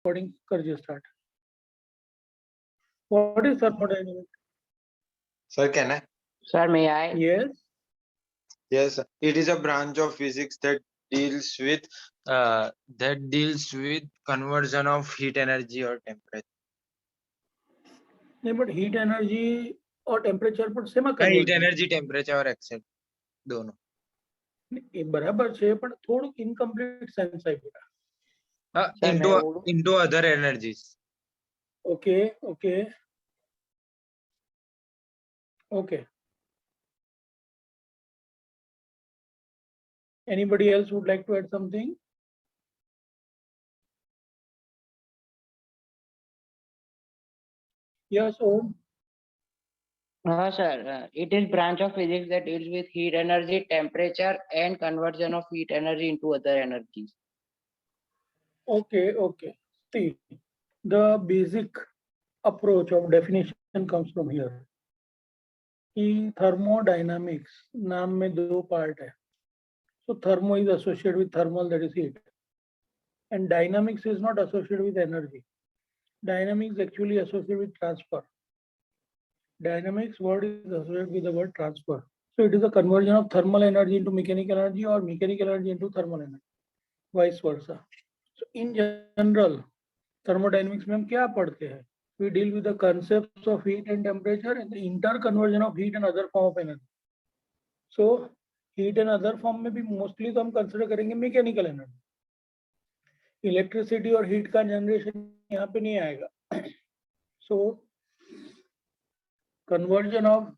recording करजे start. What is thermodynamics? Sir, can I? Sir, may I? Yes. Yes, sir. It is a branch of physics that deals with conversion of heat energy or temperature. नहीं, but heat energy और temperature पर same Heat energy, temperature और Excel दोनों. એ બરાબર છે પણ થોડું incomplete sense આવી બેટા. Into other energies. Okay. Anybody else would like to add something? Yes, Om. Sir, it is branch of physics that deals with heat energy, temperature, and conversion of heat energy into other energies. Okay. See, the basic approach of definition comes from here. कि thermodynamics नाम में दो part है. So thermo is associated with thermal, that is heat, and dynamics is not associated with energy. Dynamics actually associated with transfer. Dynamics word is associated with the word transfer. So it is a conversion of thermal energy into mechanical energy or mechanical energy into thermal energy, vice versa. So in general, thermodynamics में हम क्या पढ़ते हैं? We deal with the concepts of heat and temperature and the interconversion of heat and other form of energy. So heat and other form में भी mostly तो हम consider करेंगे mechanical energy. Electricity और heat का generation यहाँ पे नहीं आएगा. So conversion of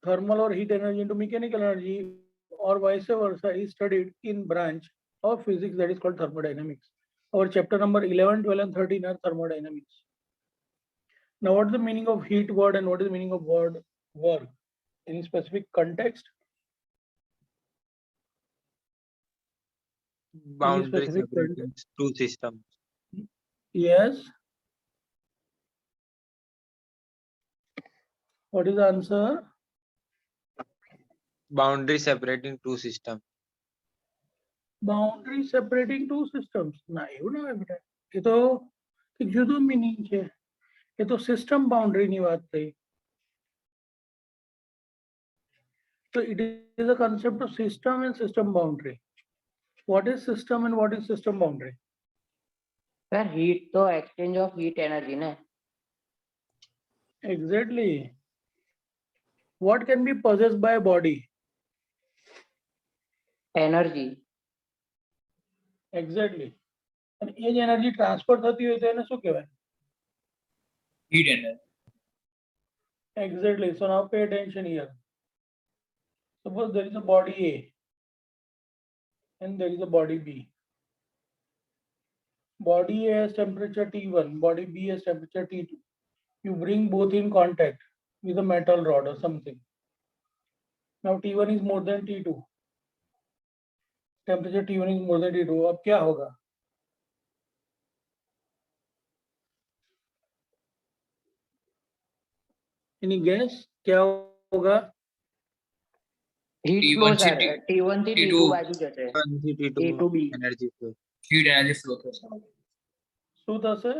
thermal or heat energy into mechanical energy or vice versa is studied in branch of physics that is called thermodynamics. Our chapter number 11, 12 and 13 are thermodynamics. Now what is the meaning of heat word and what is the meaning of word work? Any specific context? Boundary separating two systems. Yes. What is the answer? Boundary separating two systems. Boundary separating two systems. ના એવું ના હોય બેટા. એ તો એક જુદો meaning છે. એ તો system boundary ની વાત થઈ. So it is a concept of system and system boundary. What is system and what is system boundary? Sir, heat तो exchange of heat energy ने. Exactly. What can be possessed by a body? Energy. Exactly. And એ જ energy transfer થતી હોય તો એને શું કહેવાય? Heat energy. Exactly. So now pay attention here. Suppose there is a body A and there is a body B. Body A has temperature T1, body B has temperature T2. You bring both in contact with a metal rod or something. Now T1 is more than T2. Temperature T1 is more than T2. अब क्या होगा? Any guess? क्या होगा? Heat flow sir. T1 થી T2 બાજુ જશે. A to B. Energy flow. Heat energy flow થશે. શું થશે?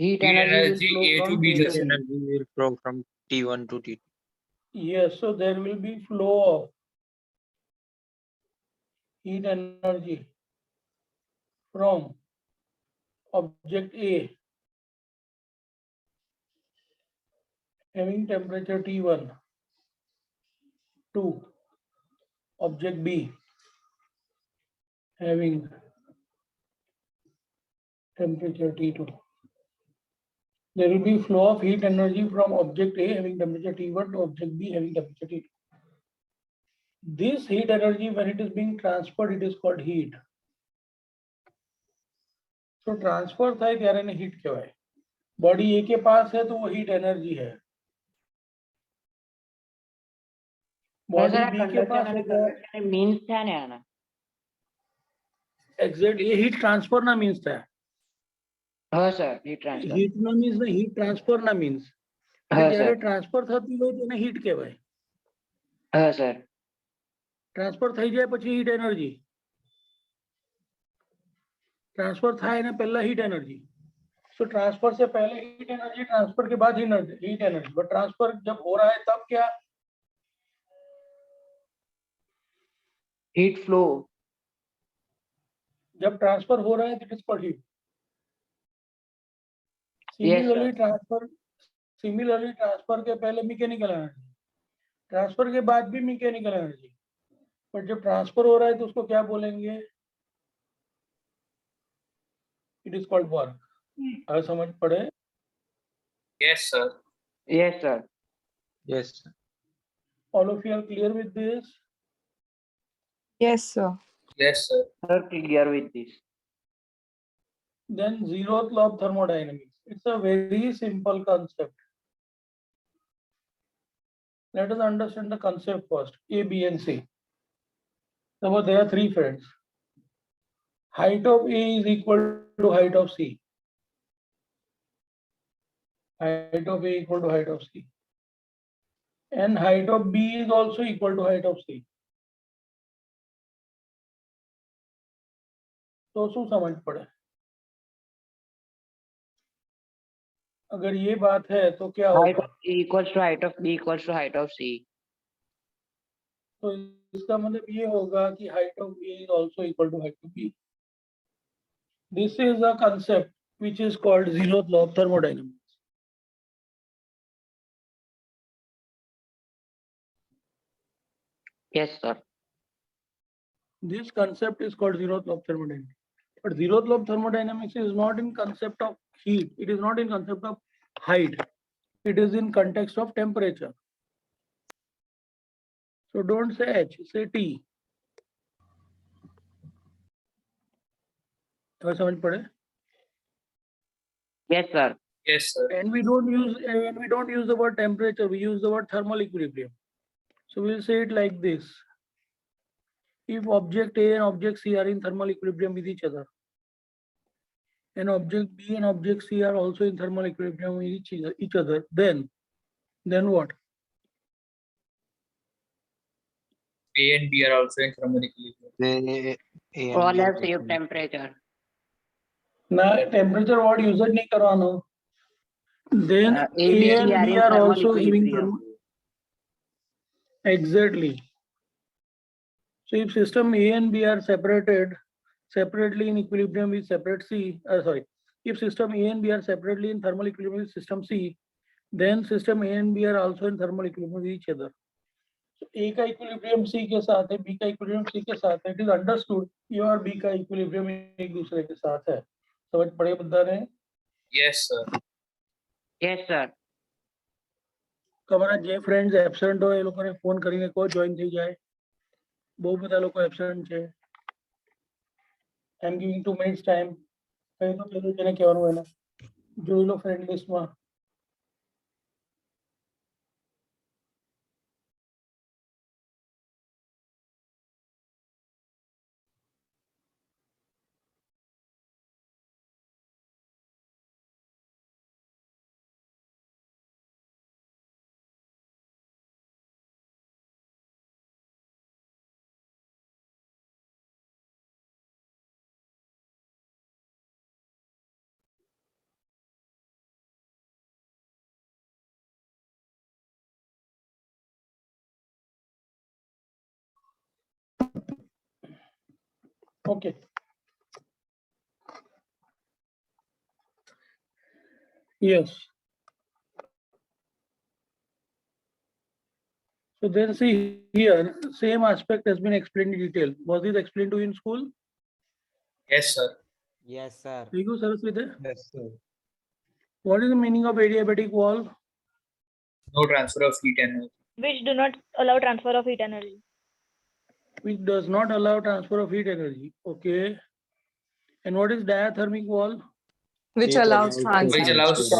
Heat Heat energy energy will A flow to from B A to જશે. B. Energy will flow from T1 to T2. Yes, so there will be flow of heat energy from object A having temperature T1 to object B having temperature T2. There will be flow of heat energy from object A having temperature T1 to object B having temperature T2. This heat energy, when it is being transferred, it is called heat. So transfer થાય ત્યારે એને heat કહેવાય. Body A के पास है तो वो heat energy है. Body B के पास है तो means था ને આના. exactly ये heat transfer ना means था. હા sir, heat transfer. Heat ના means ને heat transfer ના means. હા જ્યારે sir. transfer થતી હોય તો એને heat કહેવાય. હા sir. Transfer થઈ જાય પછી heat energy. ट्रांसफर था ना पहला हीट एनर्जी, सो ट्रांसफर से पहले हीट एनर्जी, ट्रांसफर के बाद हीट एनर्जी, बट ट्रांसफर जब हो रहा है तब क्या? Heat flow. जब ट्रांसफर हो रहा है तो it is called heat. Yes, sir. Similarly transfer के पहले मैकेनिकल एनर्जी, ट्रांसफर के बाद भी मैकेनिकल एनर्जी, बट जब ट्रांसफर हो रहा है तो उसको क्या बोलेंगे? It is called work. अगर समझ पड़े? Yes, sir. Yes, sir. Yes. All of you are clear with this? Yes, sir. Yes, sir. Sir, clear with this. Then zeroth law of thermodynamics. It's a very simple concept. Let us understand the concept first. A, B, and C. Suppose there are three friends. Height of A is equal to height of C. Height of A equal to height of C. And height of B is also equal to height of C. तो શું समझ पड़े? अगर ये बात है तो क्या Height होगा? of A equals to height of B equals to height of C. तो इसका मतलब ये होगा कि height of A is also equal to height of B. This is a concept which is called zeroth law of thermodynamics. Yes, sir. This concept is called zeroth law of thermodynamics. But zeroth law of thermodynamics is not in concept of heat. It is not in concept of height. It is in context of temperature. So don't say H, say T. तो समझ पड़े? Yes, sir. Yes, sir. And we don't use the word temperature. We use the word thermal equilibrium. So we'll say it like this. If object A and object C are in thermal equilibrium with each other, and object B and object C are also in thermal equilibrium with each other, then what? A and B are also in thermal equilibrium. They A and All B are have same different. temperature. ना temperature word use नहीं करवानो. Then A, A B, C and are B in are thermal also having equilibrium. exactly. So if system A and B are separated separately in equilibrium with separate C, if system A and B are separately in thermal equilibrium with system C, then system A and B are also in thermal equilibrium with each other. So A का equilibrium C के साथ है, B का equilibrium C के साथ है. It is understood A और B का equilibrium एक दूसरे के साथ है. समझ पड़े बता रहे हैं? Yes, sir. Yes, sir. તમારા જે ફ્રેન્ડ્સ એબસેન્ટ હોય એ લોકોને ફોન કરીને કહો જોઈન થઈ જાય. બહુ બધા લોકો એબસેન્ટ છે. આઈ એમ ગિવિંગ 2 મિનિટ્સ ટાઈમ. કઈ તો પેલું જેને કહેવાનું એને જોઈ લો ફ્રેન્ડ લિસ્ટમાં. Okay. Yes. So then see here, same aspect has been explained in detail. Was this explained to you in school? Yes, sir. Yes, sir. Rigu Saraswati, Yes, sir. what is the meaning of adiabatic wall? No transfer of heat energy. which do not allow transfer of heat energy. Which does not allow transfer of heat energy. Okay. And what is diathermic wall? Which It allows allows transfer. Which allows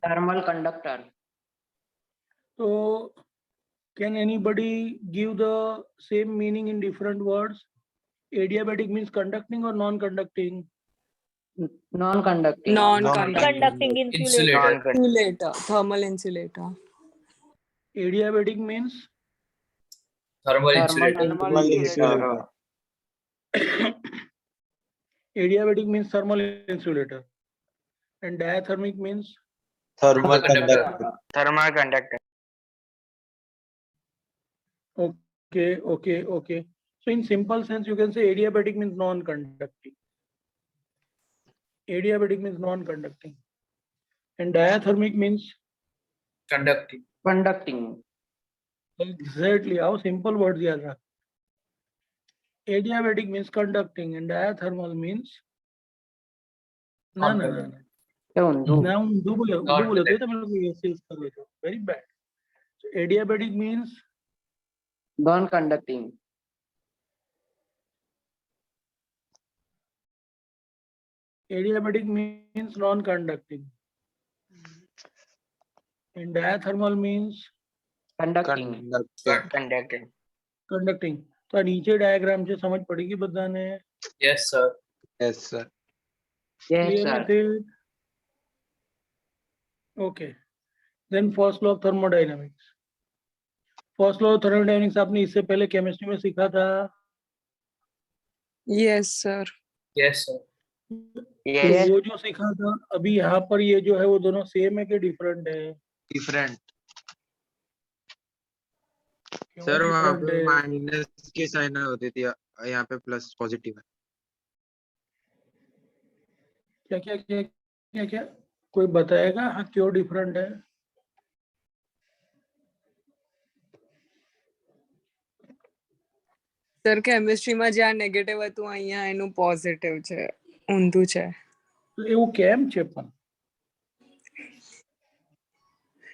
Thermal conductor. So can anybody give the same meaning in different words? Adiabatic means conducting or non-conducting? Non-conducting. Non-conducting. Conducting insulator. insulator. Insulator. Thermal insulator. Adiabatic means Thermal Thermal insulator. Thermal insulator. insulator. Adiabatic means thermal insulator, and diathermic means Thermal Conductor. conductor. Thermal conductor. okay. So in simple sense, you can say adiabatic means non-conducting. Adiabatic means non-conducting, and diathermic means Conducting. Conducting. exactly how simple words yaad rakh. Adiabatic means conducting, and diathermal means ना क्या ऊंधू? ना ऊंधू बोले Not तो ये तो मेरे को ये सेल्स कर रहे थे. Very bad. So adiabatic means Non-conducting. non-conducting, and diathermal means Conducting. Conductor. Conducting. conducting. तो नीचे डायग्राम से समझ पड़ेगी बधाने. Yes, sir. Yes, sir. Yes, Clear sir. with it? Okay. Then first law of thermodynamics. First law of thermodynamics आपने इससे पहले chemistry में सीखा था. Yes, sir. Yes, sir. तो Yes. वो जो सीखा था अभी यहाँ पर ये जो है वो दोनों सेम है कि डिफरेंट है? Different. क्यों सर वहाँ different पे है? माइनस की साइन होती थी, यहाँ पे प्लस पॉजिटिव है. क्या कोई बताएगा हाँ क्यों डिफरेंट है? સર કેમિસ્ટ્રીમાં જ્યાં નેગેટિવ હતું અહીંયા એનું પોઝિટિવ છે, ઊંધું છે. તો એવું કેમ છે પણ?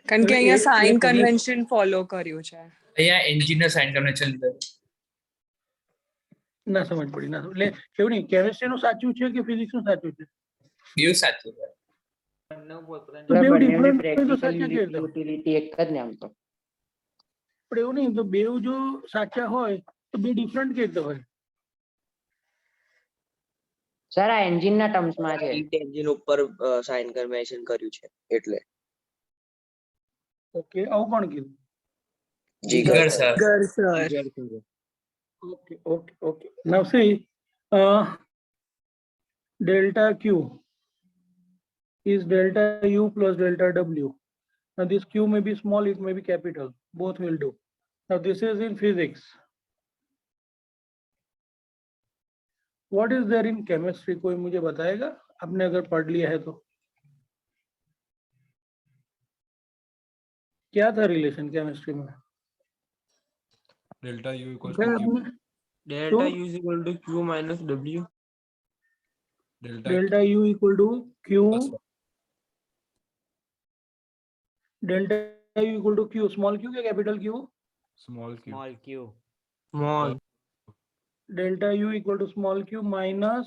કારણ કે એટલે અહીંયા એ સાઇન તમને કન્વેન્શન ફોલો કર્યું છે. અહીંયા એન્જિનના સાઇન કન્વેન્શન લીધા. ના સમજ પડી ના એટલે એવું નહીં કેમિસ્ટ્રી નું સાચું છે કે ફિઝિક્સ નું સાચું છે? બેવ સાચું છે. તો બેવ બંનેની ડિફરન્ટ હોય તો practical સાચા કેવી રીતે? utility એક જ ને આમ તો. પણ એવું નહીં તો બેવ જો સાચા હોય તો બે ડિફરન્ટ કેવી રીતે હોય? સર આ એન્જિન ના ટર્મ્સ માં છે. હીટ એન્જિન ઉપર સાઇન કન્વેન્શન કર્યું છે એટલે. ઓકે આવું કોણ કીધું? જીગર સર. ગર sir. Okay. Now see, delta Q is delta U plus delta W. Now this Q may be small, it may be capital. Both will do. Now this is in physics. What is there in chemistry? कोई मुझे बताएगा? आपने अगर पढ़ लिया है तो. क्या था रिलेशन केमिस्ट्री में? डेल्टा U equals क्या to Q. आपने डेल्टा तो? U is equal to Q minus W. Delta U equal to Q. plus Delta U equal to Q. Small Q क्या capital Q? small q. Small. Delta U equal to small q minus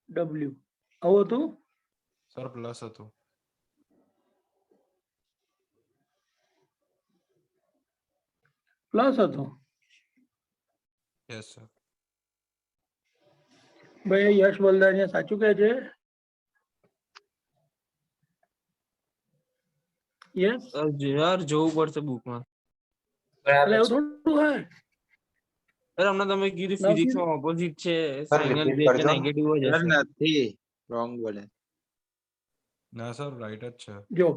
W. આવું હતું? Sir plus હતો. Plus હતું? Yes sir. ભાઈ યશ બલદાણિયા સાચું કહે છે? Yes यार જોવું પડશે બુકમાં. એટલે બરાબર એવું છે. થોડું હોય. સર હમણાં તમે કીધું ના, ફિઝિક્સમાં ઓપોઝિટ છે, સર સાઇન રિપીટ એટલે કરજો. નેગેટિવ જ સર હશે. નથી, રોંગ બોલે. ના સર રાઈટ જ છે. જો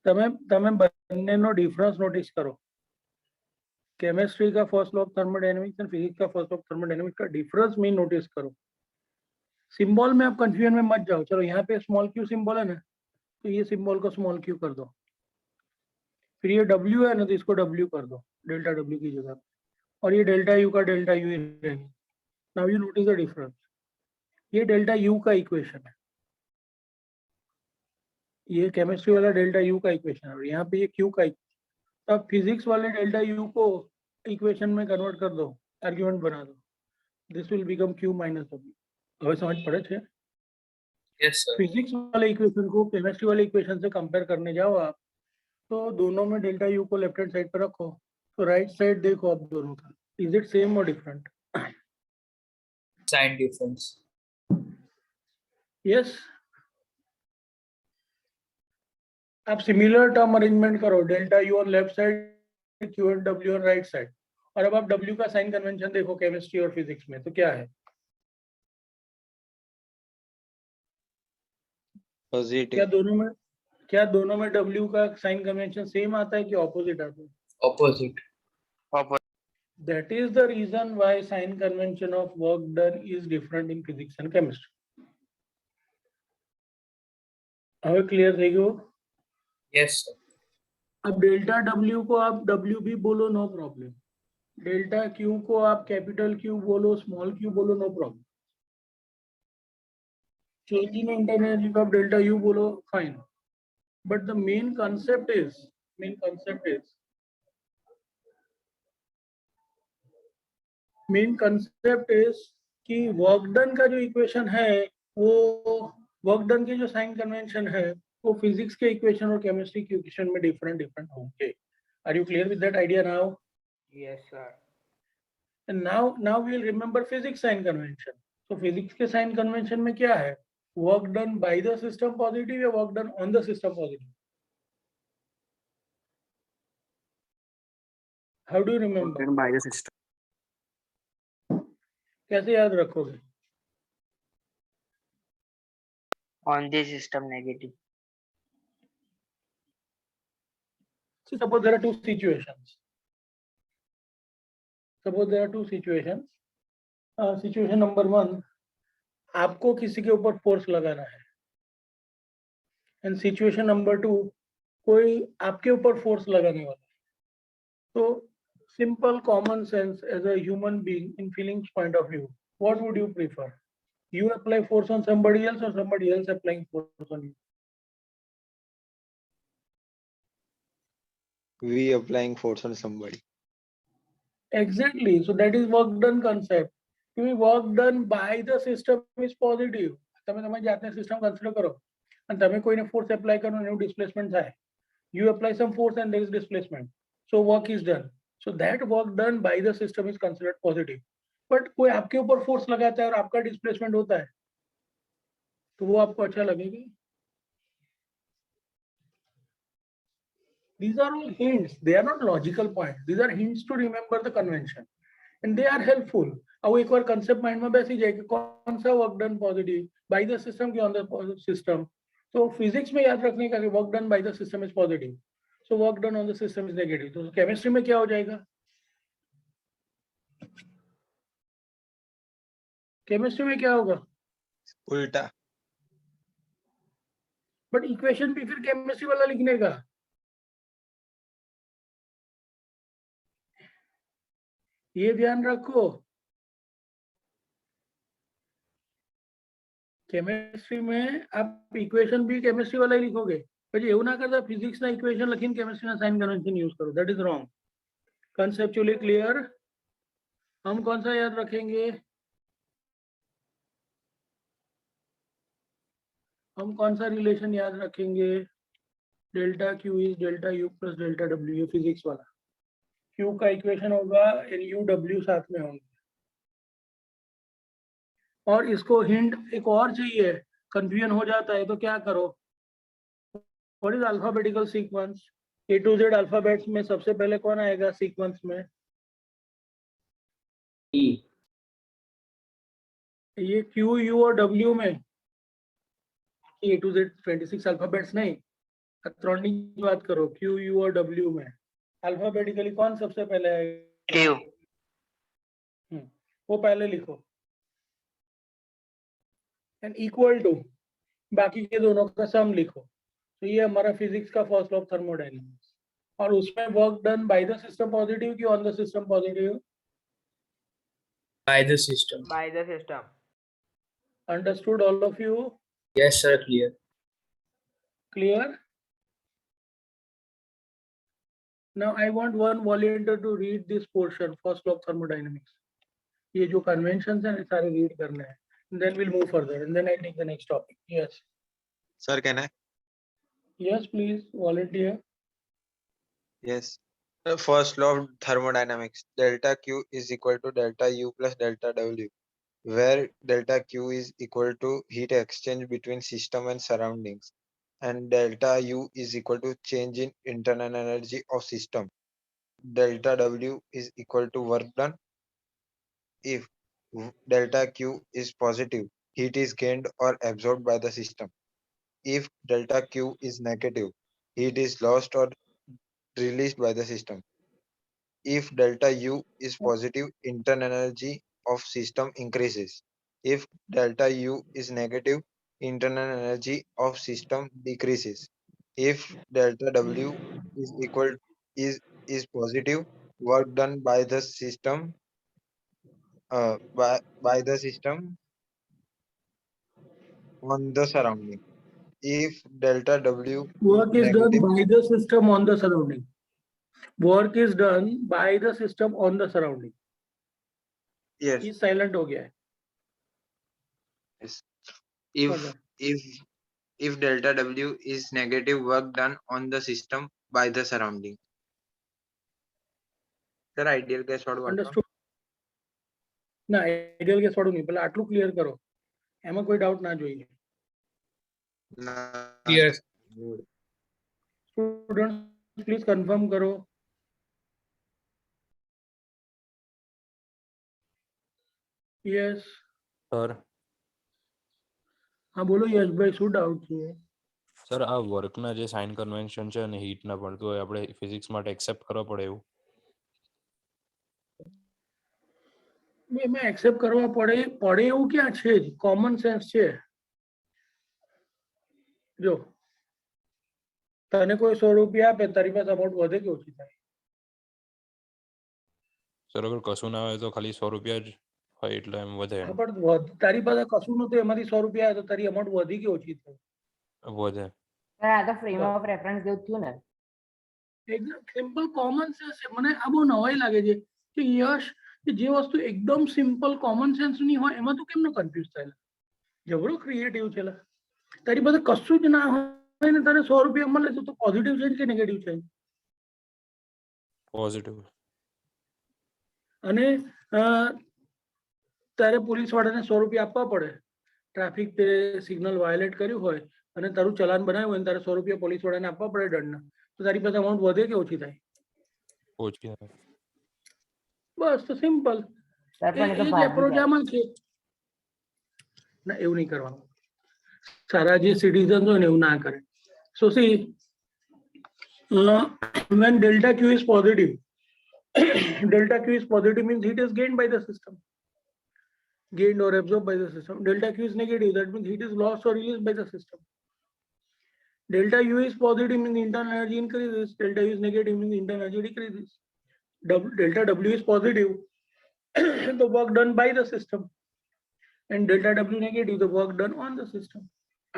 તમે તમે બંનેનો ડિફરન્સ નોટિસ કરો. केमिस्ट्री का first law of thermodynamics and physics का फर्स्ट लॉ ऑफ थर्मोडायनेमिक्स का डिफरेंस में नोटिस करो. सिंबल में आप कंफ्यूजन में मत जाओ. चलो यहाँ पे स्मॉल क्यू सिंबल है ना, तो ये सिंबल को स्मॉल क्यू कर दो. फिर ये डब्ल्यू है ना, तो इसको डब्ल्यू कर दो डेल्टा डब्ल्यू की जगह. और ये डेल्टा यू का डेल्टा यू रहेगा. Now you notice the difference. ये डेल्टा यू का इक्वेशन है, ये केमिस्ट्री वाला डेल्टा यू का इक्वेशन है, और यहाँ पे ये क्यू का. तो आप फिजिक्स वाले डेल्टा यू को इक्वेशन में कन्वर्ट कर दो, आर्ग्यूमेंट बना दो. This will become Q minus W. હવે સમજ પડે છે? Yes, sir. फिजिक्स वाले इक्वेशन को केमिस्ट्री वाले इक्वेशन से कंपेयर करने जाओ आप, तो दोनों में डेल्टा यू को लेफ्ट हैंड साइड पर रखो, तो राइट साइड देखो आप दोनों का, इज इट सेम और डिफरेंट? Sign difference. यस. आप सिमिलर टर्म अरेंजमेंट करो, delta U on left side, Q and W on right side. और अब आप डब्ल्यू का साइन कन्वेंशन देखो केमिस्ट्री और फिजिक्स में, तो क्या है? Positive. क्या दोनों में W का साइन कन्वेंशन सेम आता है कि ऑपोजिट आता है? Opposite. That is the reason why sign convention of work done is different in physics and chemistry. अब क्लियर थे वो? Yes, sir. अब डेल्टा W को आप W भी बोलो, नो प्रॉब्लम. डेल्टा Q को आप कैपिटल Q बोलो, स्मॉल q बोलो, no problem. Change in internal energy को आप डेल्टा U बोलो, fine. But the main concept is कि वर्क डन का जो इक्वेशन है वो वर्क डन की जो साइन कन्वेंशन है वो फिजिक्स के इक्वेशन और केमिस्ट्री के इक्वेशन में डिफरेंट होंगे. Are you clear with that idea now? Yes, sir. And now we will remember physics sign convention. So physics के sign convention में क्या है? Work done by the system positive या work done on the system positive? How do you remember? by the system. कैसे याद रखोगे? On the system negative. See, suppose there are two situations. Situation number 1, आपको किसी के ऊपर force लगाना है. And situation number 2, कोई आपके ऊपर फोर्स लगाने वाला है. So simple common sense as a human being in feelings point of view, what would you prefer? You apply force on somebody else or somebody else applying force on you? We applying force on somebody. Exactly. So that is work done concept. Work done by the system is positive. તમે તમારી જાતને system consider કરો અને તમે કોઈને force apply કરો અને એનું ડિસ્પ્લેસમેન્ટ થાય. You apply some force and there is displacement. So work is done. So that work done by the system is considered positive. But कोई आपके ऊपर फोर्स लगाता है और आपका डिस्प्लेसमेंट होता है तो वो आपको अच्छा लगेगा? These are all hints. They are not logical points. These are hints to remember the convention, and they are helpful. अब एक बार concept mind में बैठ जाए कि कौन सा work done positive by the system की on the system. तो physics में याद रखने का कि work done by the system is positive. So work done on the system is negative. तो chemistry में क्या हो जाएगा? Chemistry में क्या होगा? उल्टा. But equation भी फिर chemistry वाला लिखने का. ये ध्यान रखो. केमिस्ट्री में आप इक्वेशन भी केमिस्ट्री वाला ही लिखोगे, पर એવું ના કરતા ફિઝિક્સ ના ઇક્વેશન લખીને કેમિસ્ટ્રી ના સાઇન કન્વેન્શન यूज करो. That is wrong. Conceptually clear? हम कौन सा याद रखेंगे? हम कौन सा रिलेशन याद रखेंगे? Delta Q is delta U plus delta W. ये फिजिक्स वाला. क्यू का इक्वेशन होगा एन यू डब्ल्यू साथ में होंगे. और इसको हिंट एक और चाहिए, कंफ्यूजन हो जाता है तो क्या करो? What is alphabetical sequence? A to Z alphabets में सबसे पहले कौन आएगा सीक्वेंस में? E. ये क्यू यू और डब्ल्यू में ए टू जेड 26 अल्फाबेट्स नहीं, त्रोनी की बात करो. क्यू यू और डब्ल्यू में अल्फाबेटिकली कौन सबसे पहले आएगा? Q. वो पहले लिखो. एंड इक्वल टू बाकी के दोनों का सम लिखो. तो ये हमारा फिजिक्स का फर्स्ट लॉ ऑफ थर्मोडायनेमिक्स. और उसमें work done by the system positive की on the system positive? By the system. By the system. Understood all of you? Yes, sir. Clear. Clear? Now I want one volunteer to read this portion, first law of thermodynamics. ये जो conventions हैं सारे read करने हैं. Then we'll move further, and then I take the next topic. Yes. Sir, can I? Yes, please volunteer. Yes. The first law of thermodynamics. Delta Q is equal to delta U plus delta W, where delta Q is equal to heat exchange between system and surroundings, and delta U is equal to change in internal energy of system. Delta W is equal to work done. If delta Q is positive, heat is gained or absorbed by the system. If delta Q is negative, heat is lost or released by the system. If delta U is positive, internal energy of system increases. If delta U is negative, internal energy of system decreases. If delta W is equal is positive, work done by the system by the system on the surrounding. If delta W Work is done negative, by the system on the surrounding. Work is done by the system on the surrounding. yes, ये silent हो गया है. yes. If Okay. if delta W is negative, work done on the system by the surrounding. Sir, ideal case વાળું વાંચો. Understood? ના ideal case વાળું નહીં, પેલા આટલું ક્લિયર કરો, એમાં કોઈ ડાઉટ ના જોઈએ. ના, Clear. good. Student please confirm કરો. યસ, સર હા બોલો યશભાઈ, શું ડાઉટ છે? સર આ વર્કના જે સાઇન કન્વેન્શન છે અને હીટના પણ તો આપણે ફિઝિક્સ માટે એક્સેપ્ટ કરવા પડે એવું? એમાં એક્સેપ્ટ કરવા પડે એવું ક્યાં છે? જ કોમન સેન્સ છે. જો તને કોઈ 100 રૂપિયા આપે, તારી પાસે અમાઉન્ટ વધે કે ઓછી થાય? સર અગર કશું ના હોય તો ખાલી 100 રૂપિયા જ હોય એટલે એમ વધે. હા, પણ તારી પાસે કશું નતું, એમાંથી 100 રૂપિયા આવે તો તારી અમાઉન્ટ વધી કે ઓછી થાય? વધે. સર આ તો ફ્રેમ ઓફ રેફરન્સ જેવું થયું ને. એકદમ સિમ્પલ કોમન સેન્સ છે. મને આ બહુ નવાઈ લાગે છે કે યશ, કે જે વસ્તુ એકદમ સિમ્પલ કોમન સેન્સ ની હોય એમાં તું કેમ ન કન્ફ્યુઝ થયેલા? જબરો ક્રિએટિવ છે લા. તારી પાસે કશું જ ના હોય ને તને 100 રૂપિયા મળે તો તું પોઝિટિવ છે કે નેગેટિવ છે? પોઝિટિવ. અને તારે પોલીસ વાળાને 100 રૂપિયા આપવા પડે, ટ્રાફિક તે સિગ્નલ વાયોલેટ કર્યું હોય અને તારું ચલાન બનાવ્યું હોય, તારે 100 રૂપિયા પોલીસ વાળાને આપવા પડે દંડના, તો તારી પાસે અમાઉન્ટ વધે કે ઓછી થાય? ઓછી થાય. બસ, તો સિમ્પલ. સર પણ એ તો એ જ ભાગી એપ્રોચ જાય. આમાં છે. ના, એવું નહીં કરવાનું. સારા જે સિટીઝન હોય ને એવું ના કરે. સો C, when delta Q is positive, delta Q is positive means heat is gained by the system, gained or absorbed by the system. Delta Q is negative, that means heat is lost or released by the system. Delta U is positive means internal energy increases. Delta U is negative means internal energy decreases. Delta W is positive, the work done by the system, and delta W negative, the work done on the system.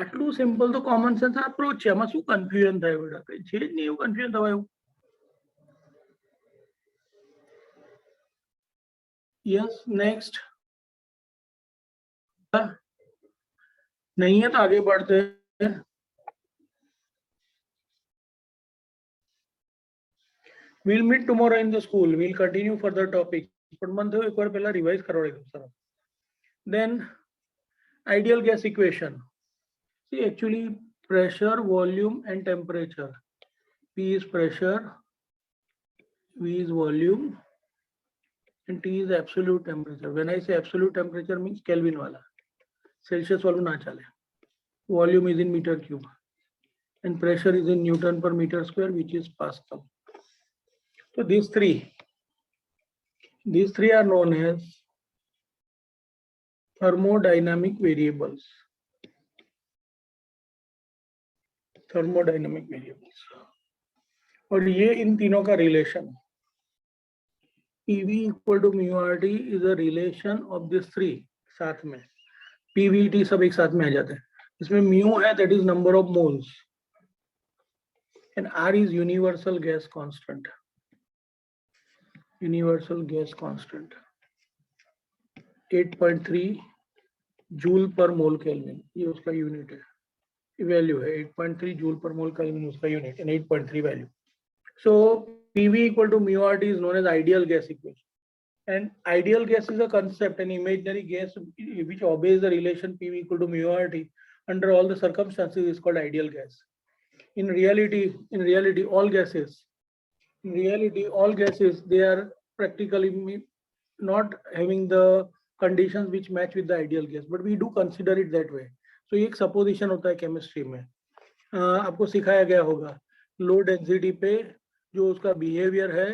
આટલું simple તો common sense approach છે. આમાં શું confusion થાય બેટા? કઈ છે જ નહીં એવું કન્ફ્યુઝન થવાય એવું. Yes, next. नहीं है तो आगे बढ़ते हैं. We'll meet tomorrow in the school. We'll continue further topic. પણ મને થયું એકવાર પહેલા રિવાઇઝ કરવાડી દઉં. સરસ. Then ideal gas equation. See, actually pressure, volume and temperature. P is pressure, V is volume, and T is absolute temperature. When I say absolute temperature means Kelvin wala. Celsius वालों ना चले. Volume is in meter cube and pressure is in Newton per meter square, which is Pascal. So these three are known as thermodynamic variables. Thermodynamic variables. और ये इन तीनों का relation, PV equal to mu RT is a relation of these three. साथ में PVT सब एक साथ में आ जाते हैं. इसमें mu है, that is number of moles, and R is universal gas constant. Universal gas constant 8.3 joule पर मोल केल्विन, ये उसका यूनिट है, वैल्यू है 8.3 जूल पर मोल केल्विन उसका unit, and 8.3 value. So PV equal to mu RT is known as ideal gas equation. And ideal gas is a concept, an imaginary gas which obeys the relation PV equal to mu RT under all the circumstances is called ideal gas. In reality, all gases, they are practically not having the conditions which match with the ideal gas, but we do consider it that way. तो ये एक supposition होता है chemistry में। आपको सिखाया गया होगा लो डेंसिटी पे जो उसका बिहेवियर है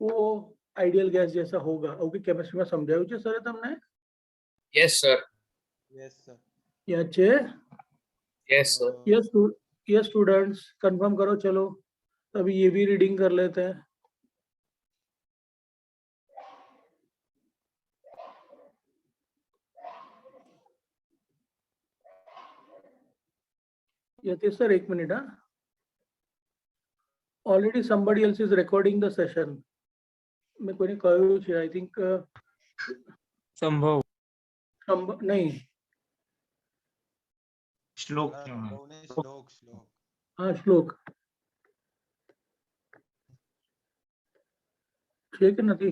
वो आइडियल गैस जैसा होगा। ओके, केमिस्ट्री में समझाયું છે સર તમને? Yes, sir. Yes, sir. યાદ છે? Yes, sir. Yes students, confirm करो। चलो अभी ये भी रीडिंग कर लेते हैं। यतीश सर एक मिनट। हाँ, already somebody else is recording the session. मैं कोई ने કહ્યું છે आई थिंक संभव नहीं। श्लोक श्लोक हाँ श्लोक છે કે નથી?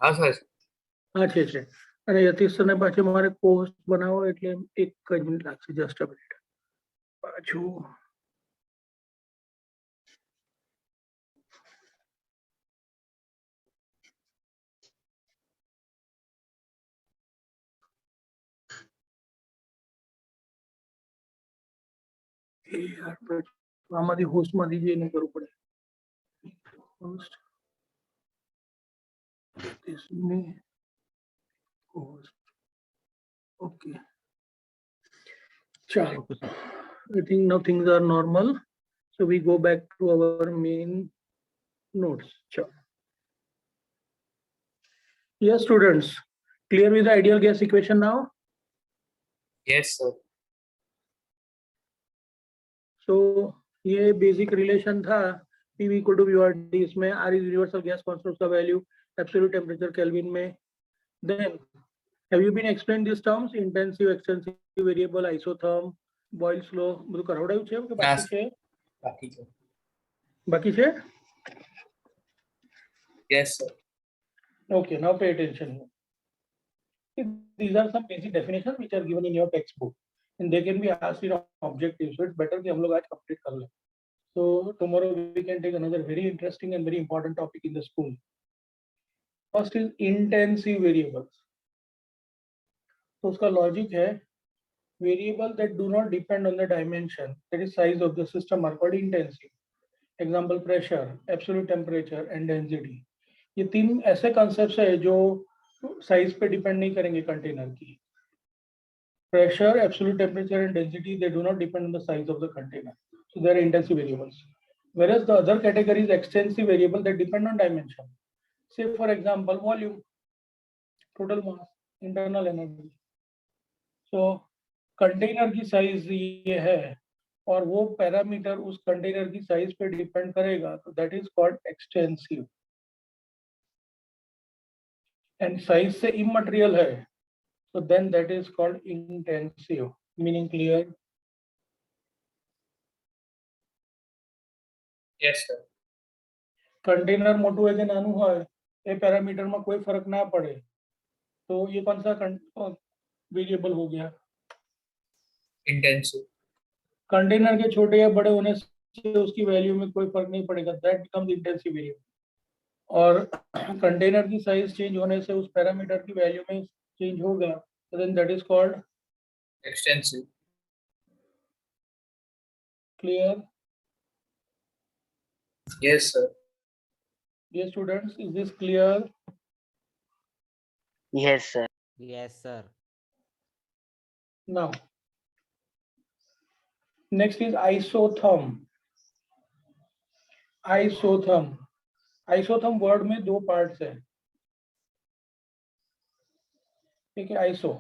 हाँ, sir. હા છે। અને યતીશ સરને પાછું મારે પોસ્ટ બનાવો એટલે એક જ મિનિટ લાગશે। જસ્ટ અ મિનિટ પાછું એ યાર આમાંથી હોસ્ટમાંથી જઈને કરવું પડે। હોસ્ટ યતીશની હોસ્ટ ઓકે ચાલો। I think now things are normal, so we go back to our main notes. Sure. Yes, students, clear with the ideal gas equation now? Yes, sir. So ये basic relation था PV equal to VRT, इसमें R is universal gas constant का value absolute temperature Kelvin में। Then have you been explained these terms? Intensive, extensive, variable, isotherm, Boyle's law બધું કરાવડાયું છે કે બાકી છે? બાકી છે? Yes, sir. Okay, now pay attention. These are some basic definitions which are given in your textbook and they can be asked in objective, so it's better कि हम लोग आज complete कर लें। So tomorrow we can take another very interesting and very important topic in the school. First is intensive variables. तो उसका logic है variable that do not depend on the dimension, that is size of the system, are called intensive. Example pressure, absolute temperature and density. ये तीन ऐसे concepts है जो size पे depend नहीं करेंगे कंटेनर की। Pressure, absolute temperature and density, they do not depend on the size of the container, so they are intensive variables. whereas the other category is extensive variable that depend on dimension, say for example volume, total mass, internal energy। so container की size ये है और वो parameter उस container की size पे depend करेगा, तो that is called extensive. and size से immaterial है, so then that is called intensive, meaning clear? Yes, sir. Container मोटू है कि नानू है ए पैरामीटर में कोई फर्क ना पड़े, तो ये कौन सा वेरिएबल हो गया? Intensive. कंटेनर के छोटे या बड़े होने से उसकी वैल्यू में कोई फर्क नहीं पड़ेगा, दैट बिकम्स इंटेंसिव वेरिएबल। और कंटेनर की साइज चेंज होने से उस पैरामीटर की वैल्यू में चेंज होगा, तो then that is called Extensive. Clear? Yes, sir. Dear students, is this clear? Yes, sir. Yes sir. Now next is isotherm. Isotherm word में दो पार्ट्स है, ठीक है? आइसो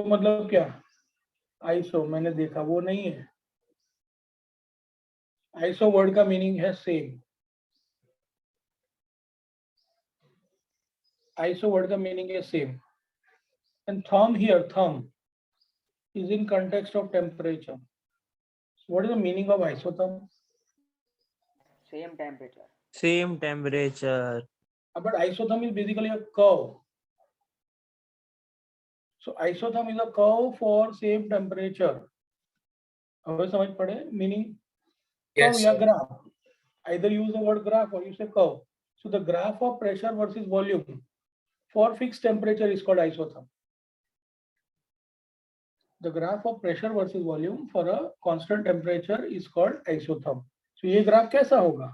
मतलब क्या? आइसो मैंने देखा वो नहीं है। आइसो वर्ड का मीनिंग है सेम। आइसो वर्ड का मीनिंग है same. And therm is in context of temperature. So what is the meaning of isotherm? Same temperature. Same temperature. But isotherm is basically a curve. So isotherm is a curve for same temperature. अब समझ पड़े meaning? Yes, Curve या sir. graph. Either use the word graph or you say curve. So the graph of pressure versus volume for fixed temperature is called isotherm. The graph of pressure versus volume for a constant temperature is called isotherm. So ये graph कैसा होगा?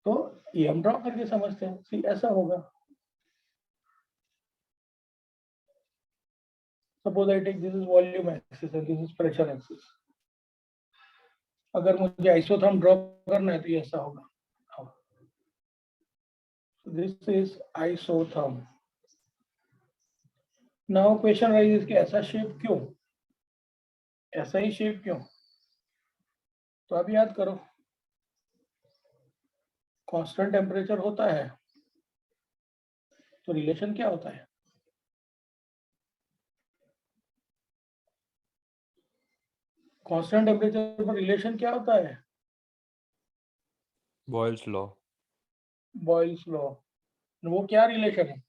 तो ये हम draw करके समझते हैं. See, ऐसा होगा. Suppose I take this is volume axis and this is pressure axis. अगर मुझे आइसोथर्म ड्रॉ करना है तो ये ऐसा होगा. So this is isotherm. Now question arises कि ऐसा शेप क्यों? ऐसा ही शेप क्यों? तो आप याद करो, कांस्टेंट टेम्परेचर होता है तो रिलेशन क्या होता है? कांस्टेंट टेम्परेचर पर रिलेशन क्या होता है? Boyle's law. Boyle's law. वो क्या रिलेशन है?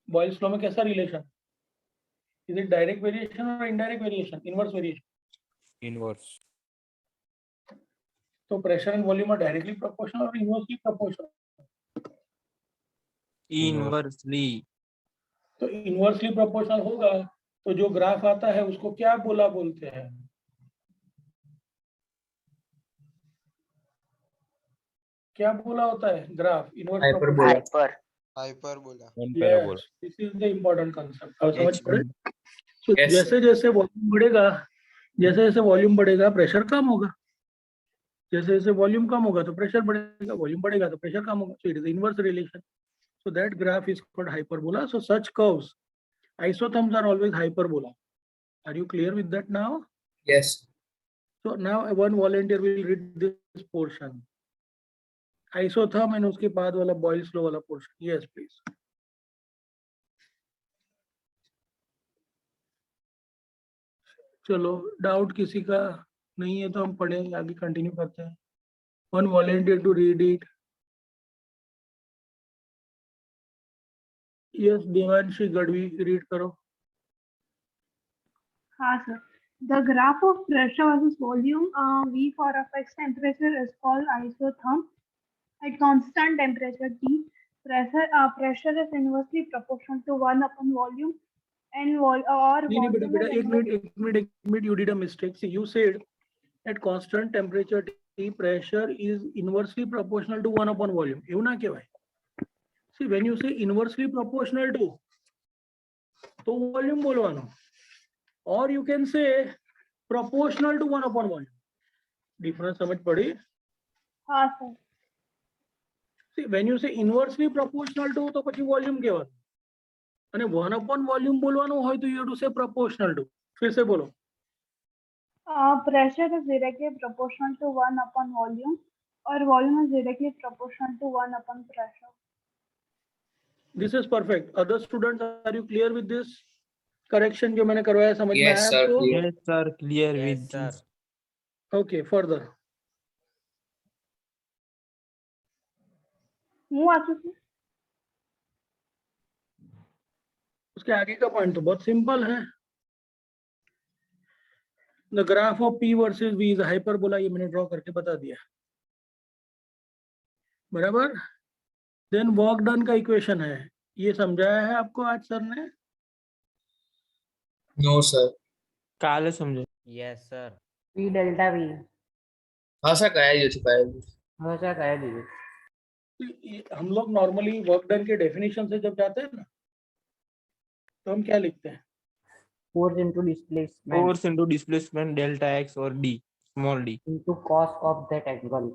बॉयल्स लॉ में कैसा relation? Is it direct variation और indirect variation? Inverse variation. Inverse. तो pressure and volume are directly proportional और इनवर्सली प्रोपोर्शनल. इनवर्सली. तो इनवर्सली प्रोपोर्शनल होगा तो जो ग्राफ आता है उसको क्या बोलते हैं? क्या बोला होता है graph? Inverse Hyperbola. Hyper. Hyperbola. One parabola. This is the important concept. अब समझ H1. पड़े? So, Yes, जैसे जैसे वॉल्यूम बढ़ेगा, जैसे जैसे वॉल्यूम बढ़ेगा प्रेशर कम होगा. जैसे जैसे वॉल्यूम कम होगा तो प्रेशर बढ़ेगा, वॉल्यूम बढ़ेगा तो प्रेशर कम होगा. So it is the inverse relation. So that graph is called hyperbola. So such curves, isotherms are always hyperbola. Are you clear with that now? Yes. So now one volunteer will read this portion. Isotherm and उसके बाद वाला Boyle's law वाला portion. Yes, please. चलो doubt किसी का नहीं है तो हम पढ़े आगे कंटिन्यू करते हैं. One volunteer to read it. Yes, Devanshi Gadvi, read करो. हाँ sir. The graph of pressure versus volume V for a fixed temperature is called isotherm. At constant temperature T, pressure is inversely proportional to 1 upon volume and नहीं बेटा volume is एक minute you did a mistake. See, you said at constant temperature T pressure is inversely proportional to 1 upon volume. એવું ના કહેવાય. See, when you say inversely proportional to, तो volume बोलवानो. Or you can say proportional to 1 upon volume. Difference समझ पड़ी? हाँ sir. See, when you say inversely proportional to तो પછી volume કહેવાનું. અને 1 upon volume બોલવાનું હોય તો you have to say proportional to. फिर से बोलो. Pressure is directly proportional to 1 upon volume or volume is directly proportional to 1 upon pressure. This is perfect. Other students, are you clear with this correction जो मैंने करवाया? समझ में Yes, आया sir, आपको? clear. Yes, sir. Clear Yes, with sir. this. Okay, further. હું વાંચું છું. उसके आगे का पॉइंट तो बहुत सिंपल है. The graph of P versus V is a hyperbola. ये मैंने ड्रॉ करके बता दिया. बराबर. Then work done का इक्वेशन है. ये समझाया है आपको आज सर ने? No, sir. કાલે સમજો. Yes, sir. P delta V. भाषा कहा છે हमेशा कह दीजिए. हम लोग नॉर्मली वर्क डन के डेफिनेशन से जब जाते हैं ना तो हम क्या लिखते हैं? Force into displacement Force into displacement delta x or d, small d. into cos of that angle.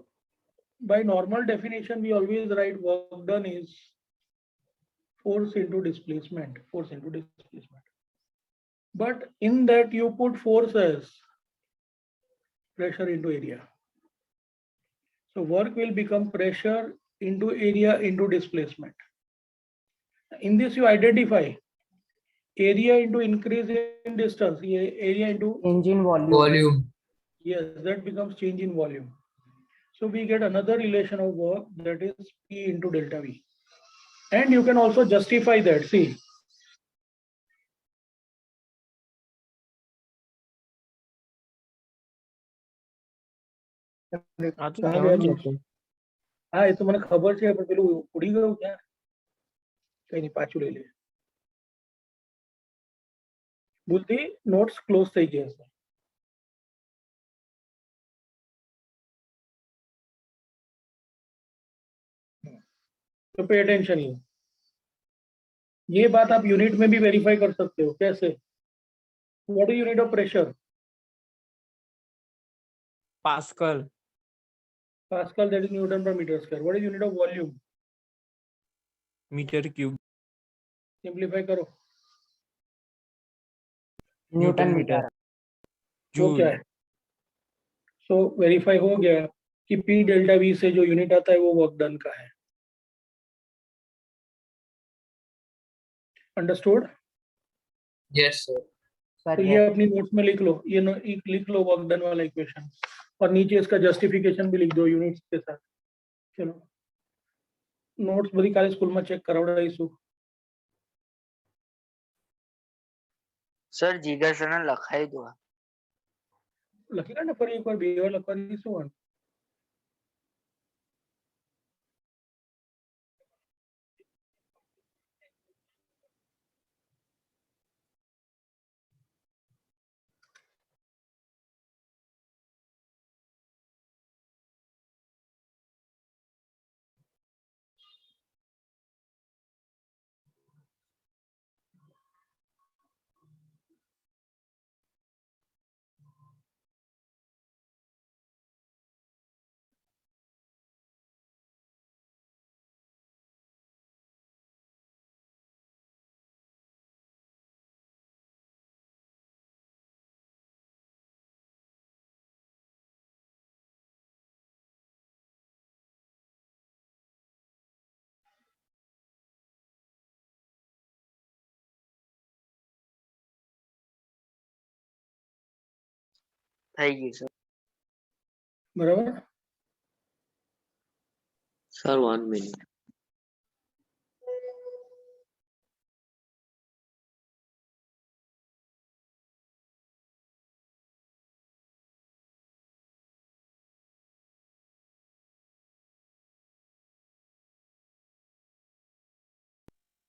By normal definition, we always write work done is force into displacement. Force into displacement. But in that you put force as pressure into area. So work will become pressure into area into displacement. In this you identify area into increase in distance, area into Change in volume. Volume. yes, that becomes change in volume. So we get another relation of work that is P into delta V. And you can also justify that. See, આ તો कहाँ કહેવાનું गया જ निश? હતું. हाँ ये तो મને ખબર છે પણ પેલું ઉડી ગયું ક્યાં? કઈ નહીં પાછું લઈ લે. ભૂલથી નોટ્સ ક્લોઝ થઈ ગયા છે. तो पे अटेंशन ये बात आप यूनिट में भी वेरीफाई कर सकते हो. कैसे? What is unit of pressure? Pascal. Pascal, that is newton per metre square. What is unit of volume? Metre cube. Simplify करो. Newton metre. मीटर. वो क्या जूल. है? सो वेरीफाई हो गया कि पी डेल्टा वी से जो यूनिट आता है वो वर्क डन का है. अंडरस्टूड? Yes, sir. सर तो ये अपनी नोट्स में लिख लो. ये लिख लो वर्क डन वाला इक्वेशन और नीचे इसका जस्टिफिकेशन भी लिख दो यूनिट्स के साथ. चलो नोट्स बड़ी काले स्कूल में चेक करावડાવીશું. સર જીગર સર લખાઈ દો. લખી લે ને ફરી એકવાર બે વાર લખવાની શું વાંધો? થઈ ગયું સર. બરાબર. Sir, 1 minute.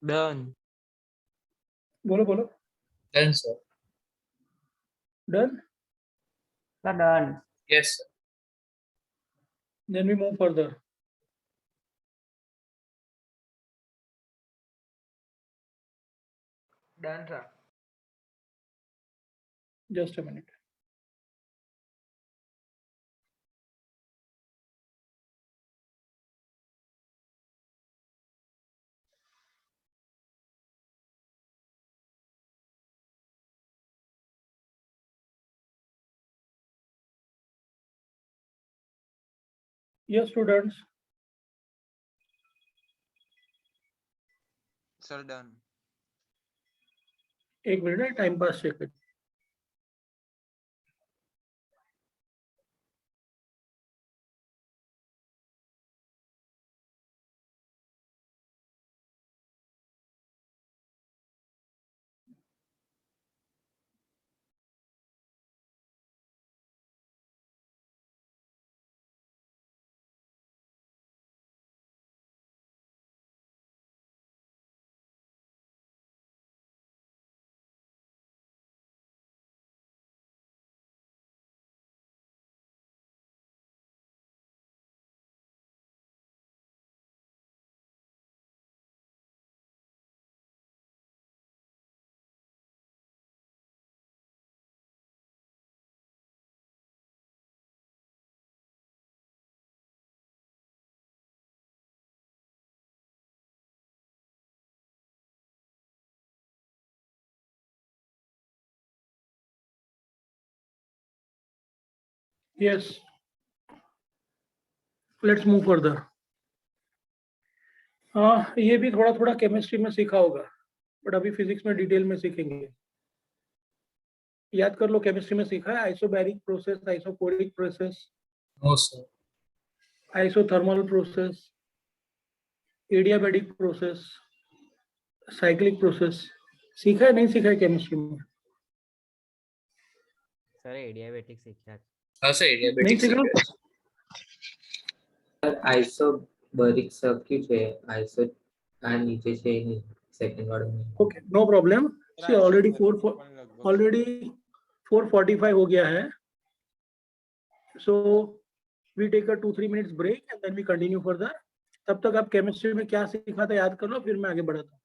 डन. બોલો બોલો. Done, sir. Done? Sir done. Yes, sir. Then we move further. Done sir. Just a minute. Yes, students. Sir, done. एक मिनट टाइम पास चेक कर. Yes. Let's move further. हाँ, ये भी थोड़ा थोड़ा chemistry में सीखा होगा, बट अभी फिजिक्स में डिटेल में सीखेंगे. याद कर लो, केमिस्ट्री में सीखा है isobaric process, isochoric process, No, sir. Isothermal process, adiabatic process, cyclic process. सीखा है नहीं सीखा है केमिस्ट्री में? सर एडियाबेटिक सीखा. sir, नहीं diabetic सीखा? Sir, isobaric circuit है. आइसो आ नीचे से नहीं सेकंड वाला में. Okay, no problem. See, already 4:45 हो गया है. So we take a 2-3 minutes break and then we continue further. तब तक आप केमिस्ट्री में क्या सीखा था याद कर लो, फिर मैं आगे बढ़ाता हूँ.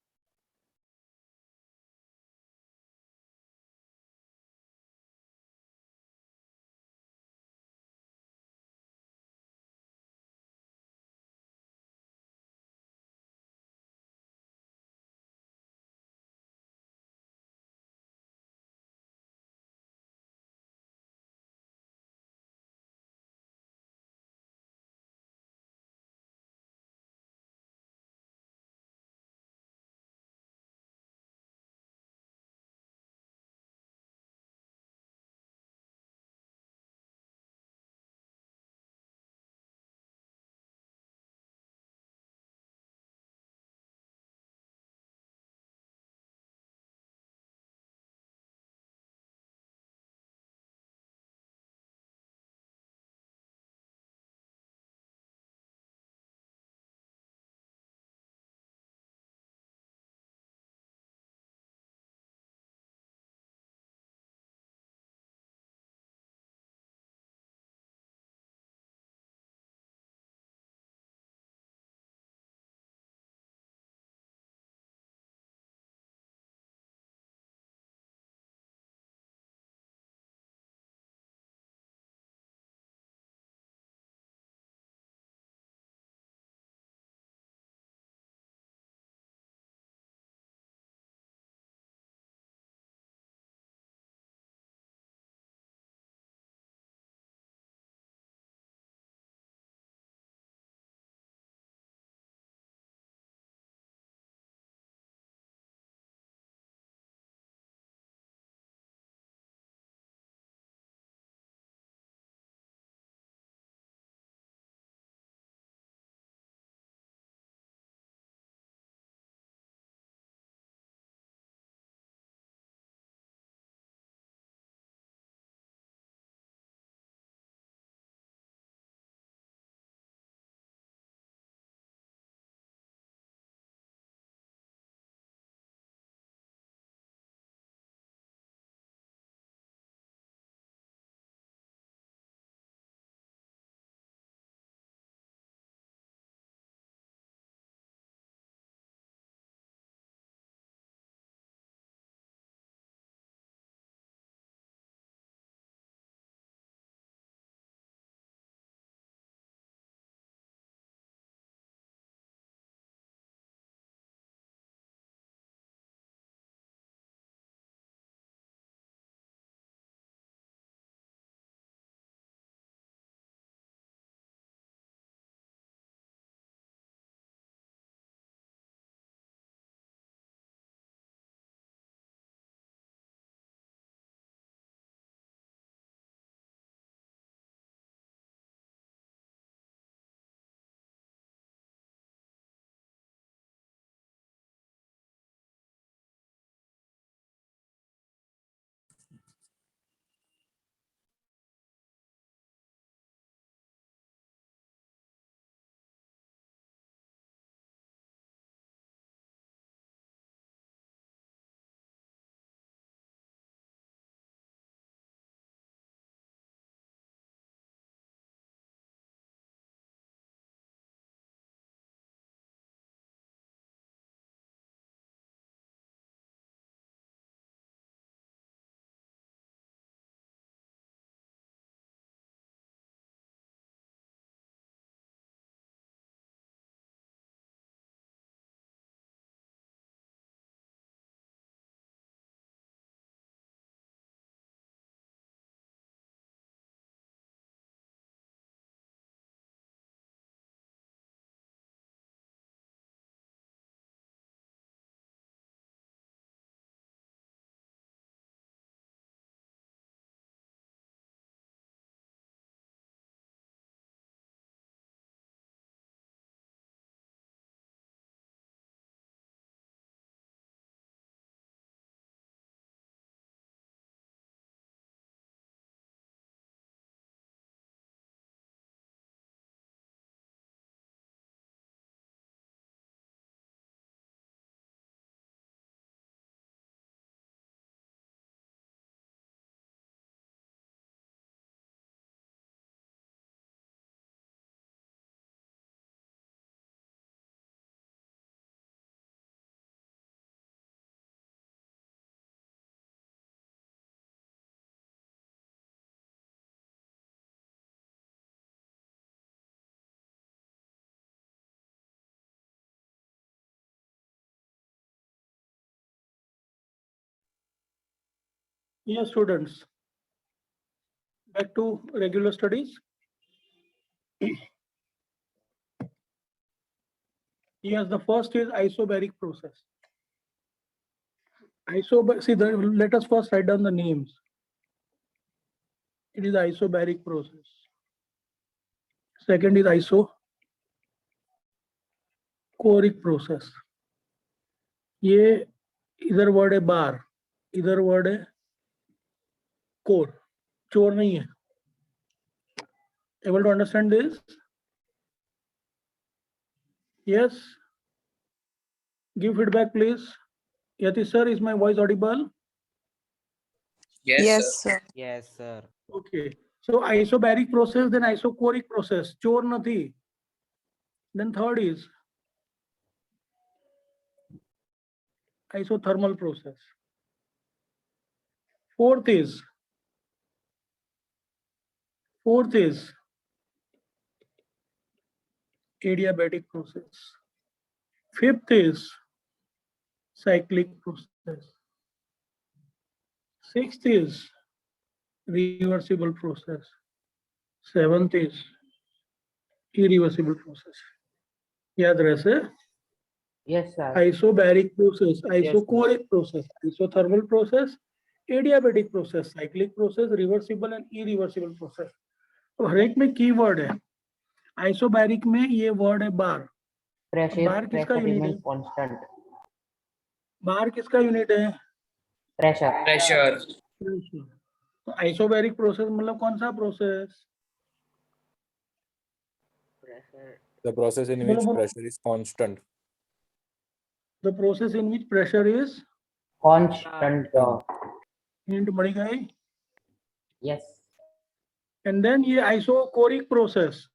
Yes, students. Back to regular studies. Yes, the first is isobaric process. Let us first write down the names. It is isobaric process. Second is isochoric process. ये इधर वर्ड है बार, इधर वर्ड है कोर, चोर नहीं है. Able to understand this? Yes. Give feedback, please. Yati sir, is my voice audible? Yes, sir. Yes, sir. Okay. So isobaric process, then isochoric process. चोर नहीं. Then third is isothermal process. Fourth is adiabatic process. Fifth is cyclic process. Sixth is reversible process. Seventh is irreversible process. याद रहे से Yes, sir. isobaric process, Yes, sir. isochoric process, isothermal process, adiabatic process, cyclic process, reversible and irreversible process. तो हर एक में की word है. Isobaric में ये वर्ड है बार. बार किसका यूनिट है? Constant. बार किसका यूनिट है? Pressure. Pressure. तो आइसोबैरिक प्रोसेस मतलब कौन सा प्रोसेस? The process in बोलो, which बोलो. pressure is constant. The process in which pressure is Constant. Hint बढ़ गई. Yes. And then ये आइसोकोरिक प्रोसेस,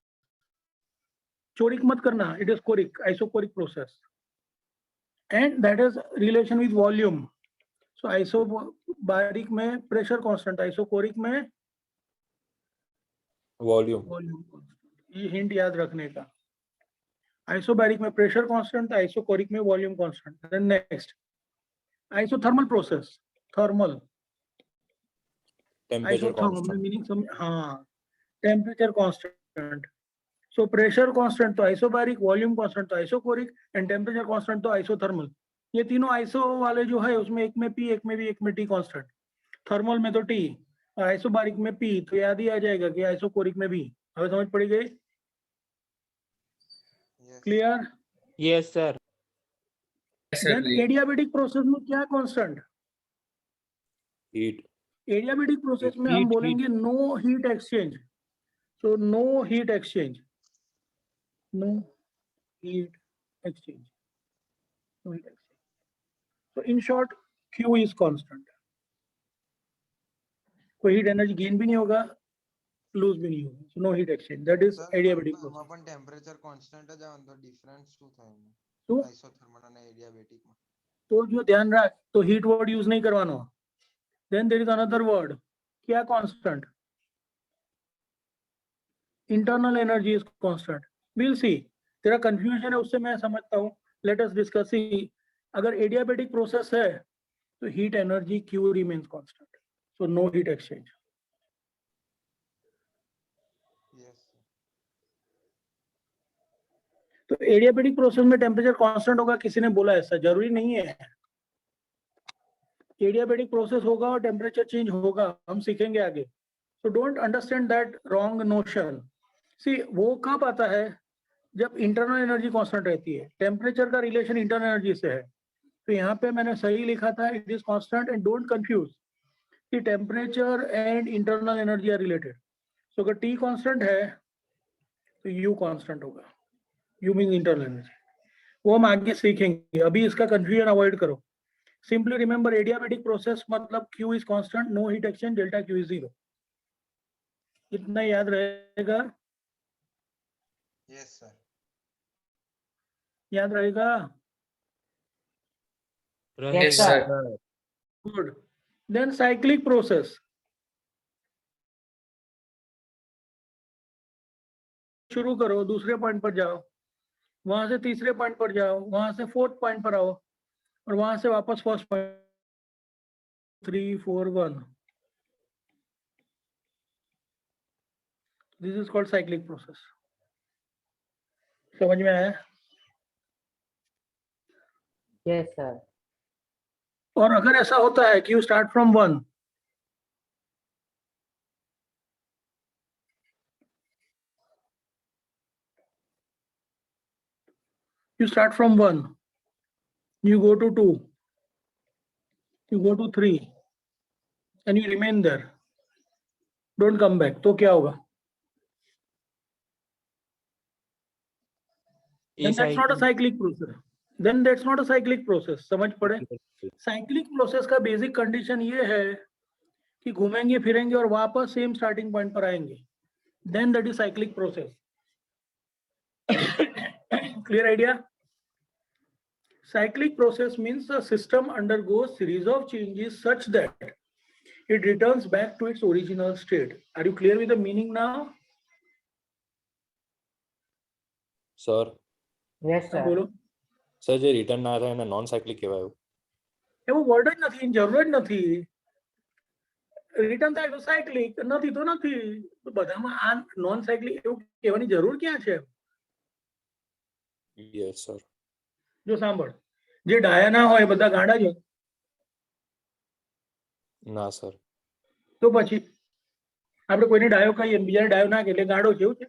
चोरिक मत करना, it is choric, isochoric process, and that is relation with volume. So isobaric में pressure constant, isochoric में Volume. volume constant. ये hint याद रखने का. आइसोबैरिक में प्रेशर कांस्टेंट, आइसोकोरिक में volume constant. Then next isothermal process. Thermal, Temperature isothermal constant. Meaning समझ. हाँ, temperature constant. So pressure constant तो आइसोबैरिक, वॉल्यूम कांस्टेंट तो आइसोकोरिक, एंड टेम्परेचर कांस्टेंट तो आइसोथर्मल. ये तीनों आइसो वाले जो है उसमें एक में पी, एक में भी, एक में टी कांस्टेंट. थर्मल में तो टी, आइसोबैरिक में पी, तो याद ही आ जाएगा कि आइसोकोरिक में भी. हमें समझ पड़ी गई? Clear? Yes, sir. Yes, sir. Then adiabatic process में क्या कांस्टेंट? Heat. एडियाबेटिक प्रोसेस में हम Heat, बोलेंगे no heat exchange. So no heat exchange, no heat exchange, no heat exchange. So in short, Q is constant. कोई heat energy gain भी नहीं होगा, loose भी नहीं होगा. So no heat exchange. That is adiabatic process. आपण temperature constant જ આવતો ડિફરન્સ શું થાય એમાં? શું? આઇસોથર્મલ અને એડિયાબેટિક માં. तो जो ध्यान रख, तो हीट वर्ड यूज नहीं करवाना. Then there is another word. क्या constant? Internal energy is constant. We'll see. तेरा confusion है, उससे मैं समझता हूँ. Let us discuss. See, अगर adiabatic process है, तो heat energy Q remains constant. So no heat exchange. तो एडियाबेटिक प्रोसेस में टेम्परेचर कांस्टेंट होगा, किसी ने बोला ऐसा? जरूरी नहीं है. एडियाबेटिक प्रोसेस होगा और टेम्परेचर चेंज होगा, हम सीखेंगे आगे. So don't understand that wrong notion. See, वो कब आता है? जब इंटरनल एनर्जी कांस्टेंट रहती है. टेम्परेचर का रिलेशन इंटरनल एनर्जी से है. तो यहाँ पे मैंने सही लिखा था, it is constant. And don't confuse कि temperature and internal energy are related. So अगर टी कांस्टेंट है तो यू कांस्टेंट होगा. U mean internal energy. वो हम आगे सीखेंगे, अभी इसका कंफ्यूजन अवॉइड करो. सिंपली रिमेंबर, एडियाबेटिक प्रोसेस मतलब Q is constant, no heat exchange, delta Q is 0. इतना याद रहेगा? Yes sir. याद रहेगा? Yes, sir. Good. Then cyclic process. शुरू करो, दूसरे पॉइंट पर जाओ, वहां से तीसरे पॉइंट पर जाओ, वहां से फोर्थ पॉइंट पर आओ, और वहां से वापस first point. 3 4 1. This is called cyclic process. समझ में आया? Yes, sir. और अगर ऐसा होता है कि you start from 1, you start from 1, you go to 2, you go to 3 and you remain there, don't come back, तो क्या होगा? Then that's not a cyclic process. Then that's not a cyclic process. समझ पड़े? Cyclic process का basic condition ये है कि घूमेंगे फिरेंगे और वापस सेम स्टार्टिंग पॉइंट पर आएंगे, then that is cyclic process. Clear idea? Cyclic process means the system undergoes series of changes such that it returns back to its original state. Are you clear with the meaning now? Sir Yes, sir. બોલો. Sir જે return ના થાય એને non cyclic કહેવાય. એવો word જ નથી, જરૂર જ નથી. રિટર્ન થાય તો સાયક્લિક, નથી તો નથી. તો બધામાં આ નોન સાયક્લિક એવું કહેવાની જરૂર ક્યાં છે? Yes sir. જો સાંભળ, જે ડાયા ના હોય બધા ગાંડા જ હોય. ના સર. તો પછી આપણે કોઈને ડાયો કહીએ બીજાને ડાયો ના કહીએ એટલે ગાંડો છે, એવું છે?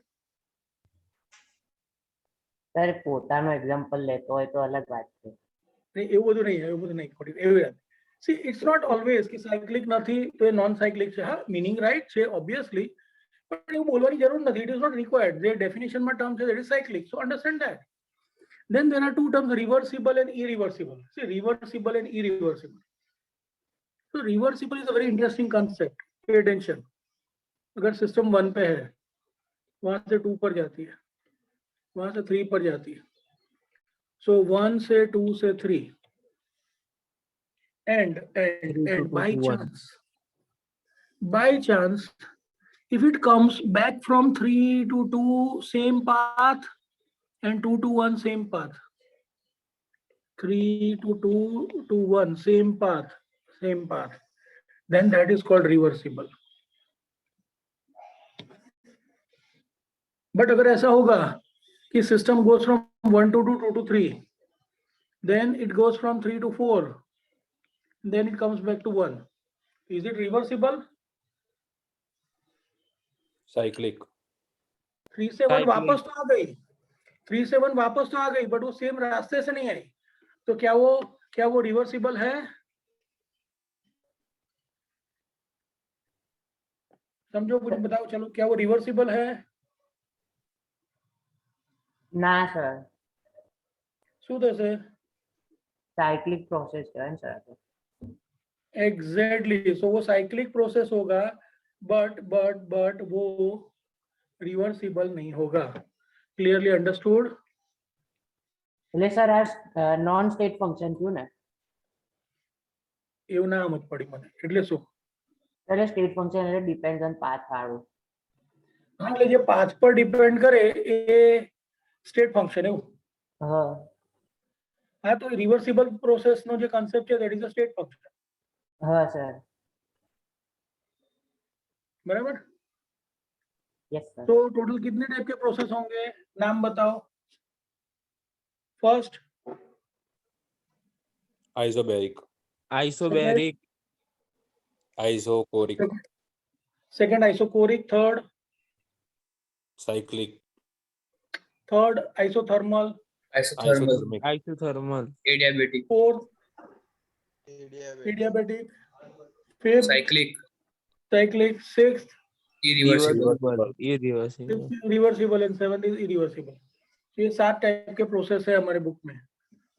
સર પોતાનો એક્ઝામ્પલ લેતો હોય તો અલગ વાત છે. નહીં, એવું બધું નહીં, એવું બધું નહીં, ખોટી એવી વાત. સી ઇટ્સ નોટ ઓલવેઝ કે સાયક્લિક નથી તો એ નોન સાયક્લિક છે. હા, મિનિંગ રાઈટ છે ઓબ્વિયસલી, પણ એવું બોલવાની જરૂર નથી. It is not required. જે ડેફિનેશનમાં ટર્મ છે that is cyclic, so understand that. Then there are two terms, reversible and irreversible. See, reversible and irreversible. So reversible is a very interesting concept. Pay attention. अगर system 1 पे है, वहां से 2 पर जाती है, वहां से 3 पर जाती है, so 1 से 2 से 3 and by chance if it comes back from 3 to 2 same path and 2 to 1 same path, 3 to 2 to 1 same path, then that is called reversible. But अगर ऐसा होगा कि system goes from 1 to 2, 2 to 3, then it goes from 3 to 4, then it comes back to 1. Is it reversible? Cyclic. 3 से 1 वापस तो आ गई, 3 से 1 वापस तो आ गई, बट वो सेम रास्ते से नहीं आई, तो क्या वो रिवर्सिबल है? समझो, कुछ बताओ, चलो, क्या वो रिवर्सिबल है? ના સર, શું થશે? સાયક્લિક પ્રોસેસ છે ને સર. एग्जैक्टली, सो वो साइक्लिक प्रोसेस होगा, बट वो रिवर्सिबल नहीं होगा. Clearly understood? એટલે સર આ નોન સ્ટેટ ફંક્શન થયું ને? એવું ના સમજ પડી મને. એટલે શું? એટલે સ્ટેટ ફંક્શન એટલે ડિપેન્ડ્સ ઓન પાથ વાળું. હા, એટલે જે પાથ પર ડિપેન્ડ કરે એ સ્ટેટ ફંક્શન એવું. હા હા, તો રિવર્સિબલ પ્રોસેસ નો જે કન્સેપ્ટ છે that is a state function. હા સર. बराबर? Yes sir. तो टोटल कितने टाइप के प्रोसेस होंगे, नाम बताओ. First isobaric. Isochoric. Second isochoric, third cyclic. Third isothermal, isothermal. Adiabatic. Fourth adiabatic, fifth Cyclic. Cyclic, sixth Irreversible. Reversible and seventh is irreversible. ये 7 type के प्रोसेस है हमारे बुक में.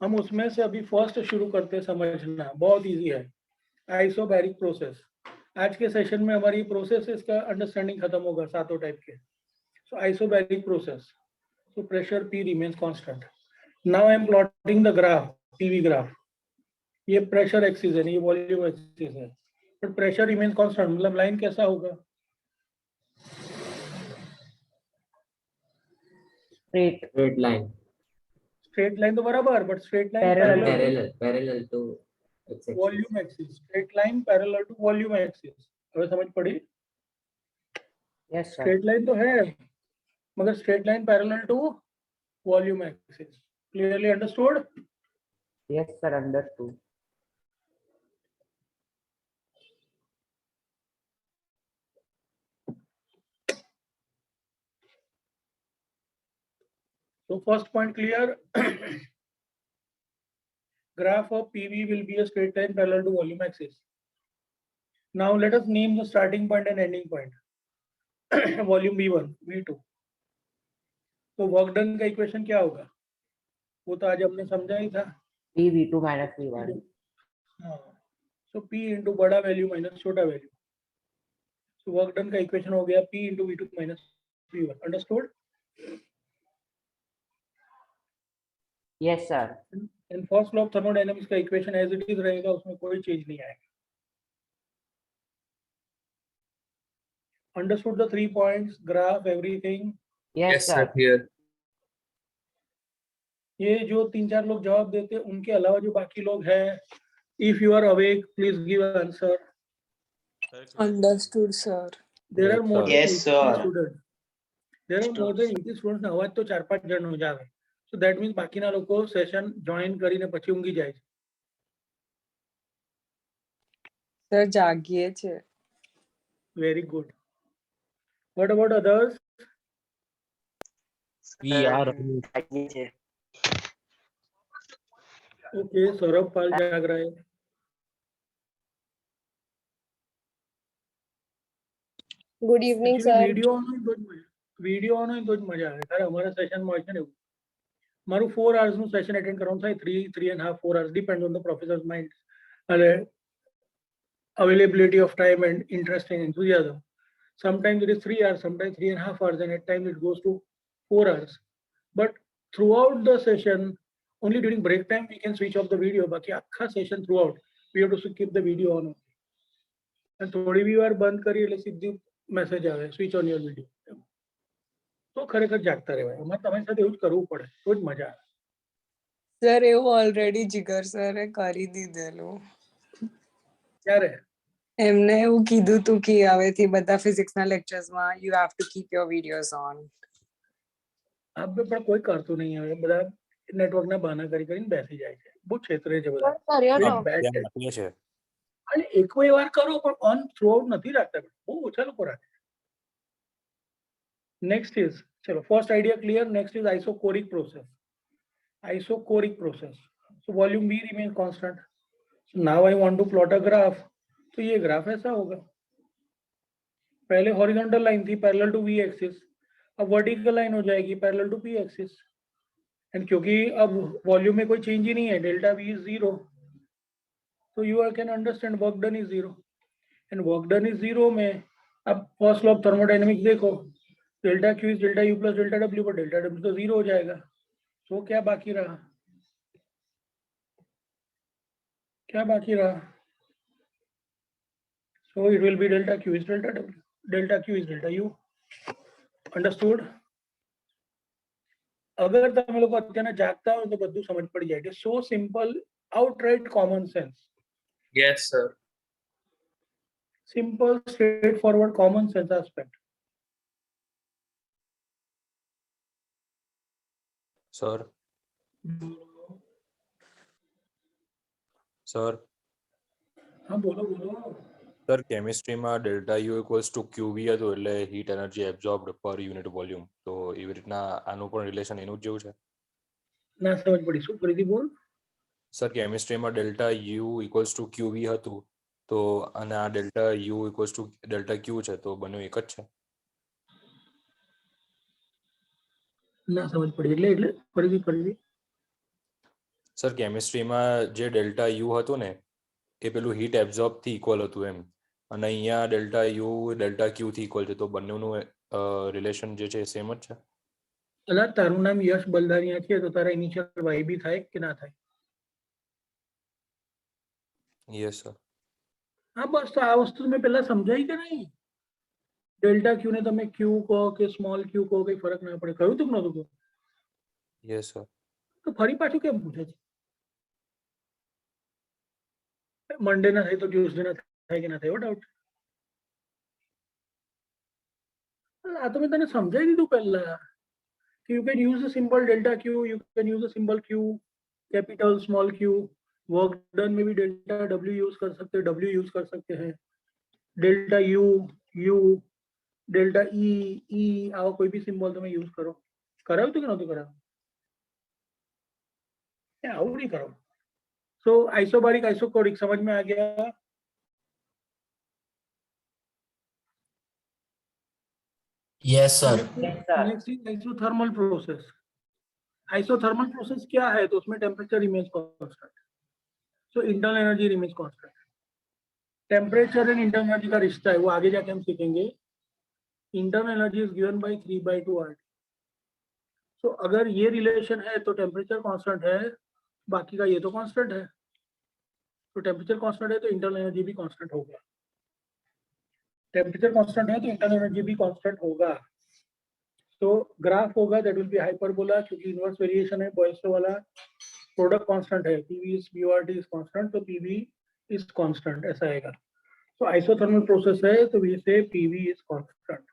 हम उसमें से अभी फर्स्ट शुरू करते हैं समझना, बहुत इजी है. Isobaric process. आज के सेशन में हमारी प्रोसेसेस का अंडरस्टैंडिंग खत्म होगा, 7 टाइप के. So isobaric process, so pressure P remains constant. Now I am plotting the graph, PV graph. ये प्रेशर एक्सिस है, ये वॉल्यूम एक्सिस है, बट प्रेशर रिमेन्स कांस्टेंट. मतलब लाइन कैसा होगा? Straight line. स्ट्रेट लाइन तो बराबर, but straight line Parallel to x-axis. Volume axis. Straight line parallel to volume axis. હવે સમજ પડી? Yes, sir. स्ट्रेट लाइन तो है, मगर straight line parallel to volume axis. Clearly understood? Yes, sir. Understood. So first point clear. Graph of PV will be a straight line parallel to volume axis. Now let us name the starting point and ending point. Volume V1, V2. तो work done का equation क्या होगा? वो तो आज हमने समझा ही था. P V2 minus V1. हाँ. So P into बड़ा वैल्यू माइनस छोटा वैल्यू. So वर्क डन का इक्वेशन हो गया P into V2 minus V1. Understood? Yes, sir. And first law of thermodynamics का इक्वेशन एज इट इज रहेगा, उसमें कोई चेंज नहीं आएगा. Understood the 3 points, graph, everything? Yes, sir. Here. ये जो 3-4 लोग जवाब देते हैं, उनके अलावा जो बाकी लोग हैं, if you are awake, please give an answer. Understood, sir. There are more than Yes, 80 sir. students. There are more than 80 students ને અવાજ તો 4-5 જણ નો જ આવે. So that means બાકીના લોકો સેશન જોઈન કરીને પછી ઊંઘી જાય છે. સર જાગીએ છે. Very good. What about others? We are Okay, Saurabh पाल जाग रहा है. Good evening Actually, sir. Video on હોય તો જ મજા આવે. ત્યારે અમારા સેશનમાં હોય છે ને એવું. મારું 4 hours નું સેશન અટેન્ડ કરવાનું થાય, 3.5 4 hours depends on the professor's mind અને availability of time and interest and enthusiasm. Sometimes it is 3 hours, sometimes 3.5 hours, and at times it goes to 4 hours. But throughout the session, only during break time we can switch off the video. बाकी आखा session throughout we have to keep the video on. And થોડી બી વાર બંધ કરી એટલે સીધી message આવે, switch on your video. તો ખરેખર જાગતા રહેવાય. અમારે તમારી સાથે એવું જ કરવું પડે તો જ મજા આવે. સર એવું ઓલરેડી જીગર સરે કરી દીધેલું. ત્યારે એમને એવું કીધું તું કે હવેથી બધા ફિઝિક્સના લેક્ચર્સમાં you have to keep your videos on. આપણે પણ કોઈ કરતું નહીં હવે. બધા નેટવર્કના બહાના કરીને બેસી જાય છે. બહુ છેતરે છે બધા. અને એકવી વાર કરો પણ ઓન થ્રુઆઉટ નથી રાખતા. બહુ ઓછા લોકો રાખે. નેક્સ્ટ ઇઝ, ચલો first idea clear. Next is isochoric process. Isochoric process. So volume V remains constant. So now I want to plot a graph. तो ये ग्राफ ऐसा होगा. पहले हॉरिजॉन्टल लाइन थी पैरेलल टू V एक्सिस, अब vertical line हो जाएगी parallel to P axis. And क्योंकि अब वॉल्यूम में कोई चेंज ही नहीं है, डेल्टा V इज 0, तो you can understand work done is 0. And work done is 0 में अब फर्स्ट लॉ ऑफ थर्मोडायनेमिक्स देखो, delta Q is delta U plus delta W, पर डेल्टा W तो 0 हो जाएगा. तो क्या बाकी रहा? क्या बाकी रहा? So it will be delta Q is delta W, delta Q is delta U. Understood? अगर તમે લોકો અત્યારના જાગતા હોય તો બધું સમજ પડી જાય. It is so simple, outright common sense. Yes, sir. Simple, straightforward, common sense aspect. Sir sir हाँ बोलो बोलो. સર કેમિસ્ટ્રીમાં delta U equals to Q V હતું, એટલે હીટ એનર્જી એબ્ઝોર્બ્ડ પર યુનિટ વોલ્યુમ. તો એવી રીતના આનું પણ રિલેશન એનું જ જેવું છે. ના સમજ પડી, શું ફરીથી બોલ. સર કેમિસ્ટ્રીમાં delta U equals to Q V હતું, તો અને આ delta U equals to delta Q છે, તો બંને એક જ છે. ના સમજ પડી, એટલે ફરીથી. સર કેમિસ્ટ્રીમાં જે ડેલ્ટા યુ હતું ને એ પેલું હીટ એબ્ઝોર્બ થી ઇક્વલ હતું એમ, અને અહીંયા ડેલ્ટા યુ ડેલ્ટા ક્યુ થી ઇક્વલ છે, તો બંનેનું રિલેશન જે છે સેમ જ છે. અલા તારું નામ યશ બલદાનિયા છે, તો તારા ઇનિશિયલ વાય બી થાય કે ના થાય? Yes sir. હા બસ, તો આ વસ્તુ મેં પહેલા સમજાઈ કે નહીં? ડેલ્ટા ક્યુ ને તમે ક્યુ કહો કે સ્મોલ ક્યુ કહો, કઈ ફરક ના પડે. કહ્યું તું કે નતું કહ્યું? Yes sir. તો ફરી પાછું કેમ પૂછે છે? મંડે ના થાય તો ટ્યુઝડે ના થાય કે ના થાય, એવો ડાઉટ? આ તો મેં તને સમજાવી દીધું પહેલા कि you can use the symbol delta q, you can use the symbol q, capital small q, work done में भी delta w use कर सकते हैं, w use कर सकते हैं, delta u, u, delta e, e આવા કોઈ भी symbol તમે use કરો. કરાવ્યું તો કે નહોતું કરાવ્યું? આવું નહીં કરો. So isobaric isochoric समझ में आ गया? Yes, sir. Next is isothermal process. Isothermal process क्या है? तो उसमें temperature remains constant. So internal energy remains constant. Temperature and internal energy का रिश्ता है वो आगे जाके हम सीखेंगे. Internal energy is given by 3/2 RT. So अगर ये relation है तो temperature constant है, बाकी का ये तो constant है. तो temperature constant है तो internal energy भी constant होगा. Temperature constant है तो internal energy भी constant होगा. तो ग्राफ होगा that will be hyperbola क्योंकि inverse variation है Boyce वाला. प्रोडक्ट कांस्टेंट है, PV is BRT is constant, तो PV is constant ऐसा आएगा. So isothermal process है तो we say PV is constant.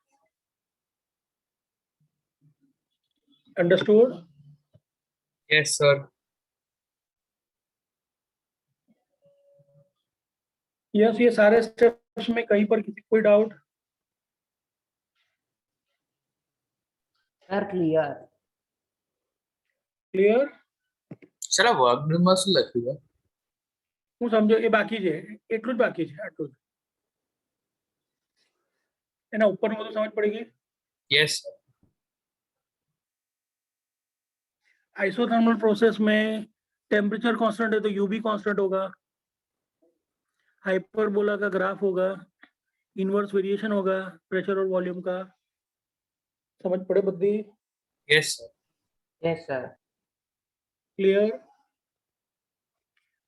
Understood? Yes, sir. Yes, ये सारे स्टेप्स में कहीं पर किसी कोई doubt? Sir, clear. Clear? Sir આ વર્ગમાં શું લખ્યું છે? હું સમજો એ બાકી છે, એટલું જ બાકી છે, આટલું જ. એના ઉપરનું બધું સમજ પડી ગઈ? Yes, sir. आइसोथर्मल प्रोसेस में टेम्परेचर कांस्टेंट है तो यू भी कांस्टेंट होगा, हाइपरबोला का ग्राफ होगा, इनवर्स वेरिएशन होगा प्रेशर और वॉल्यूम का. समझ पड़े बद्दी? Yes, sir. Yes, sir. Clear?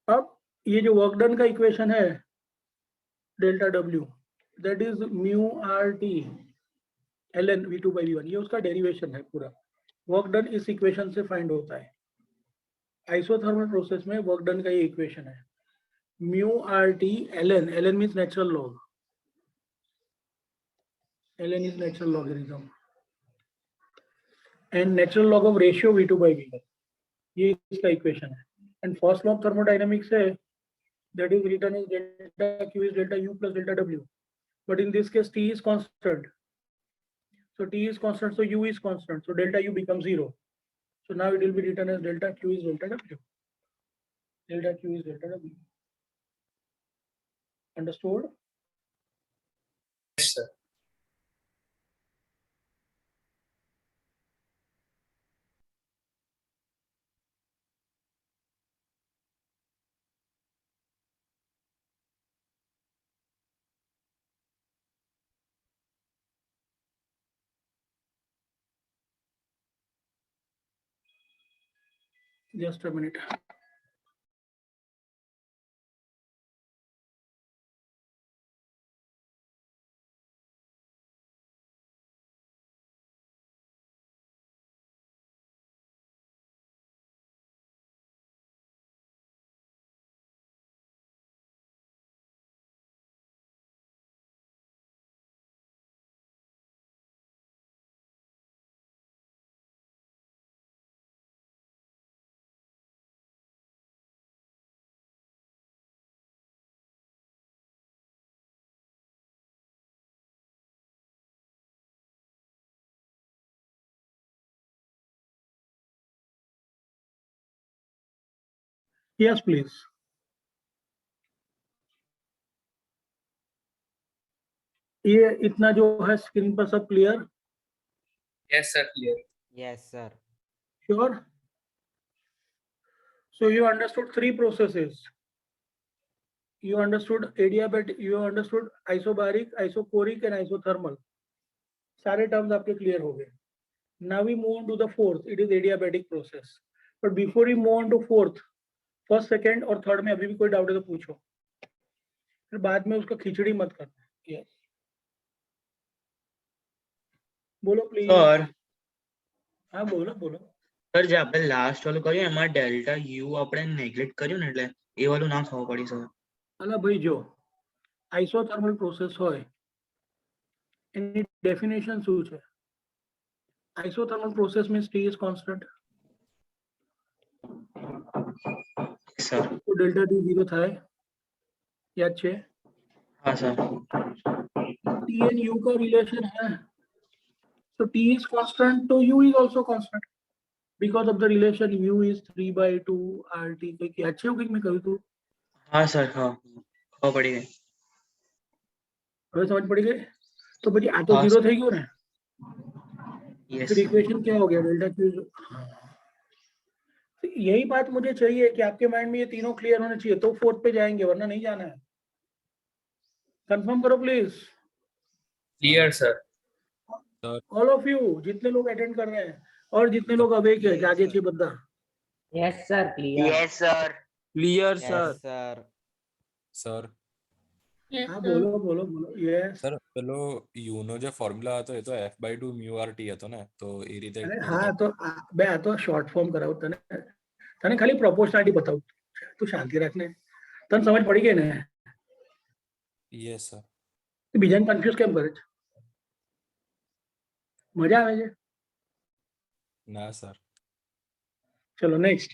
अब ये जो वर्क डन का इक्वेशन है delta W that is mu R T L N V two by V one, ये उसका डेरिवेशन है पूरा. वर्क डन इस इक्वेशन से फाइंड होता है. आइसोथर्मल प्रोसेस में वर्क डन का ये इक्वेशन है mu R T L N means natural log, L N is natural logarithm and natural log of ratio V two by V one, ये इसका इक्वेशन है. And first law of thermodynamics है that is written as delta q is delta u plus delta w, but in this case t is constant, so t is constant so u is constant, so delta u becomes 0. So now it will be written as delta q is delta w, delta q is delta w. Understood? Yes, sir. Just a minute. Yes, please. ये इतना जो है screen पर सब clear? Yes, sir. Clear. Yes, sir. Sure. So you understood three processes. You understood adiabatic, you understood isobaric, isochoric, and isothermal. सारे terms आपके clear हो गए. Now we move on to the fourth. It is adiabatic process. But before we move on to fourth, first, second और third में अभी भी कोई doubt है तो पूछो. फिर बाद में उसका खिचड़ी मत करना. Yes. બોલો પ્લીઝ. સર હા બોલો બોલો. સર જે આપણે લાસ્ટ વાળું કર્યું એમાં ડેલ્ટા યુ આપણે નેગ્લેક્ટ કર્યું ને એટલે એ વાળું ના ખબર પડી સર. અલા ભાઈ જો આઇસોથર્મલ પ્રોસેસ હોય એની ડેફિનેશન શું છે? Isothermal process means T is constant. Sir તો ડેલ્ટા T 0 થાય, યાદ છે? હા સર T and U का रिलेशन है, so T is constant, so U is also constant because of the relation U is 3/2 RT. કંઈક યાદ છે એવું કંઈક મેં કહ્યું હતું? હા સર હા ખબર પડી ગઈ. હવે સમજ પડી ગઈ? તો પછી આ તો હા, 0 થઈ ગયો ને, યસ फिर इक्वेशन क्या हो गया? Delta Q. यही बात मुझे चाहिए कि आपके माइंड में ये तीनों क्लियर होने चाहिए, तो फोर्थ पे जाएंगे, वरना नहीं जाना है। कंफर्म करो please, Clear, sir. All of you, जितने लोग अटेंड कर रहे हैं और जितने लोग अवेक है, जागे छे Badda. Yes, sir. Clear. Yes sir Clear, Yes, sir. sir. Sir हाँ बोलो बोलो बोलो, यस। સર પેલો યુ નો જે ફોર્મ્યુલા હતો એ તો f/2 μrt હતો ને, તો એ રીતે अरे हाँ, तो मैं आ तो शॉर्ट फॉर्म कराऊं तने, तने खाली प्रोपोर्शनलिटी बताऊं, तू शांति रखने, तने समझ पड़ी गई ने? યસ સર तो बीजाने कंफ्यूज केम करे छे? मजा आवे छे? ના સર चलो नेक्स्ट,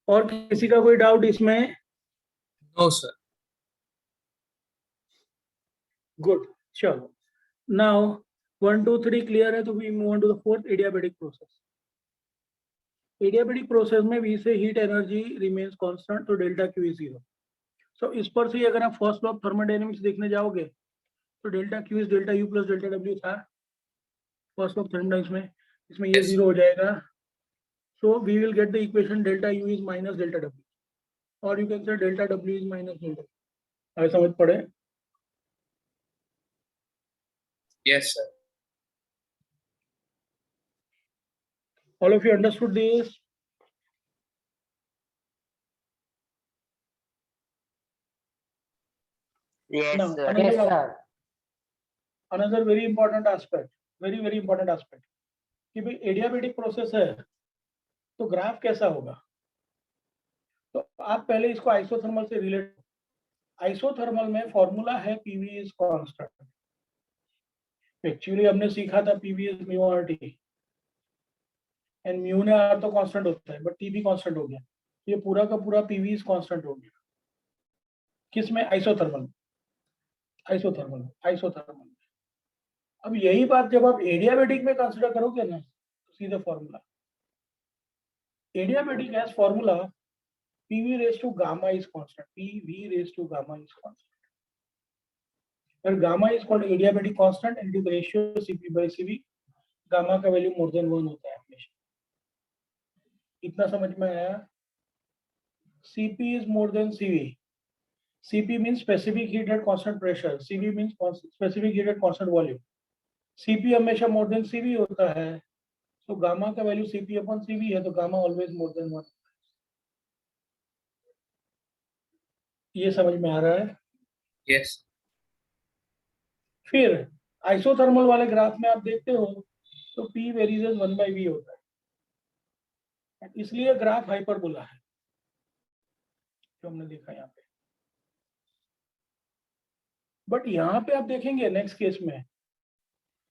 और किसी का कोई डाउट इसमें? No, sir. गुड, चलो नाउ 1 2 3 क्लियर है, तो we move on to the fourth, adiabatic process. Adiabatic process में वी से हीट एनर्जी रिमेन्स कांस्टेंट, तो डेल्टा क्यू इज 0। सो इस पर से अगर आप फर्स्ट लॉ ऑफ थर्मोडायनेमिक्स देखने जाओगे तो delta Q is delta U plus delta W था फर्स्ट लॉ ऑफ थर्मोडायनेमिक्स में, इसमें ये Yes. 0 हो जाएगा। So we will get the equation delta U is minus delta W, और you can say delta W is minus delta. अगर समझ पड़े? Yes, sir. All of you understood this? Yes Now, sir Yes, sir. another very important aspect, very important aspect, कि भाई adiabatic process है तो graph कैसा होगा? तो आप पहले इसको आइसोथर्मल से रिलेट, आइसोथर्मल में फॉर्मूला है पीवी इज कांस्टेंट। एक्चुअली हमने सीखा था PV is mu R T, and mu ने आर तो कांस्टेंट होता है, बट टी भी कांस्टेंट हो गया, ये पूरा का पूरा पीवी इज कांस्टेंट हो गया। किसमें? Isothermal, isothermal, isothermal. अब यही बात जब आप एडियाबैटिक में कंसीडर करोगे ना, तो सीधा formula adiabatic as formula PV raised to gamma is constant, PV raised to gamma is constant, where gamma is called adiabatic constant and it is the ratio Cp by Cv, gamma का value more than 1 होता है हमेशा। इतना समझ में आया? Cp is more than Cv, Cp means specific heat at constant pressure, Cv means specific heat at constant volume, Cp हमेशा more than Cv होता है, so gamma का वैल्यू Cp upon Cv है, तो gamma always more than 1। ये समझ में आ रहा है? Yes. फिर आइसोथर्मल वाले ग्राफ में आप देखते हो तो P वेरीज 1/V होता है, इसलिए ग्राफ हाइपरबोला है जो हमने देखा यहाँ पे। बट यहाँ पे आप देखेंगे नेक्स्ट केस में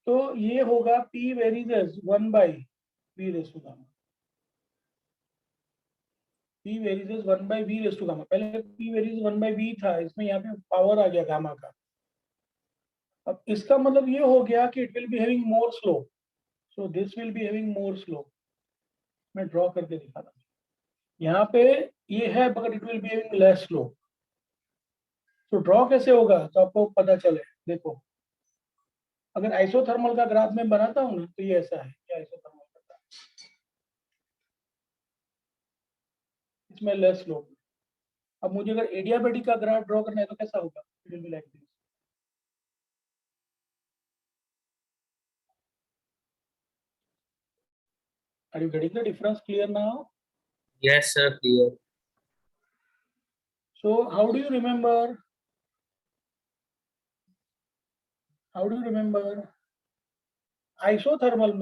तो ये होगा P varies 1/V raise to gamma, P varies 1/V raise to gamma. पहले P वेरीज 1/V था, इसमें यहाँ पे पावर आ गया गामा का। अब इसका मतलब ये हो गया कि it will be having more slope, so this will be having more slope. मैं ड्रॉ करके दिखा था, यहाँ पे ये है but it will be having less slope. तो ड्रॉ कैसे होगा तो आपको पता चले। देखो अगर आइसोथर्मल का ग्राफ में बनाता हूँ ना तो ये ऐसा है, ये आइसोथर्मल का ग्राफ, इसमें लेस स्लोप। अब मुझे अगर एडियाबैटिक का ग्राफ ड्रॉ करना है तो कैसा होगा? It will be like this. Are you getting the difference clear now? Yes, sir. Clear. So how do you remember? How do you remember? Isothermal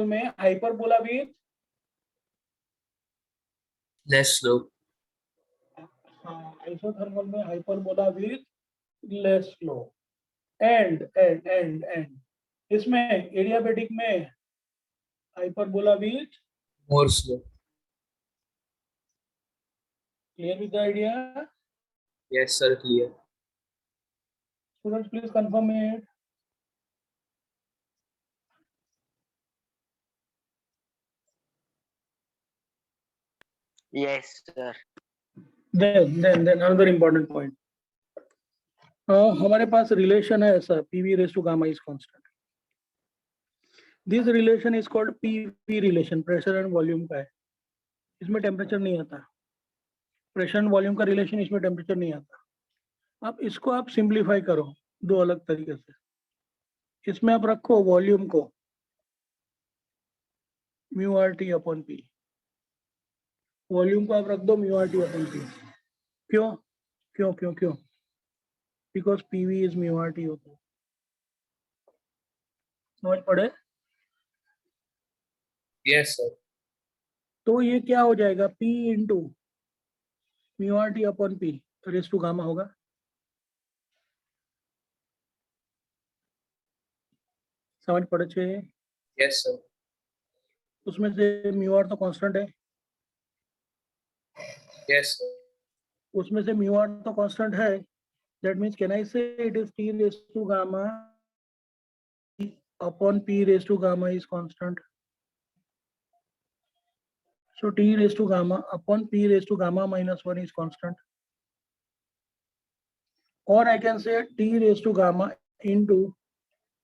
में hyperbola with Less slope. Isothermal में hyperbola with less slope. And इसमें adiabatic में hyperbola which More slow. clear with the idea? Yes, sir. Clear. Students, please confirm it. Yes, sir. Then another important point. हमारे पास relation है ऐसा PV raised to gamma is constant. This relation is called PV relation, pressure and volume का है. इसमें temperature नहीं आता. Pressure and volume का relation, इसमें टेम्परेचर नहीं आता. अब इसको आप सिंप्लीफाई करो दो अलग तरीके से. इसमें आप रखो वॉल्यूम को mu R T upon P. Volume को आप रख दो mu R T upon P. क्यों क्यों क्यों क्यों? Because PV is mu R T होता है. समझ पड़े? Yes, sir. तो ये क्या हो जाएगा? P into mu R T upon P raise to gamma होगा. समझ पड़े चाहिए? Yes, sir. उसमें से म्यू आर तो कांस्टेंट है. Yes, sir. उसमें से म्यू आर तो कांस्टेंट है. That means can I say it is T raise to gamma upon P raise to gamma is constant. So T raised to gamma upon P raised to gamma minus 1 is constant. Or I can say T raised to gamma into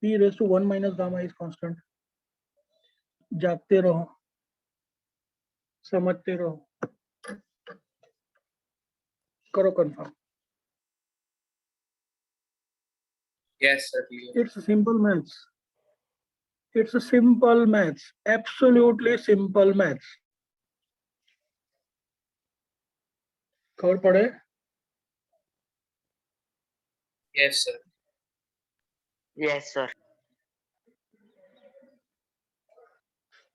P raised to 1 minus gamma is constant. जागते रहो, समझते रहो, करो confirm. Yes, sir. Clear. It's simple maths. It's a simple maths. Absolutely simple maths. खबर पड़े? Yes, sir. Yes, sir.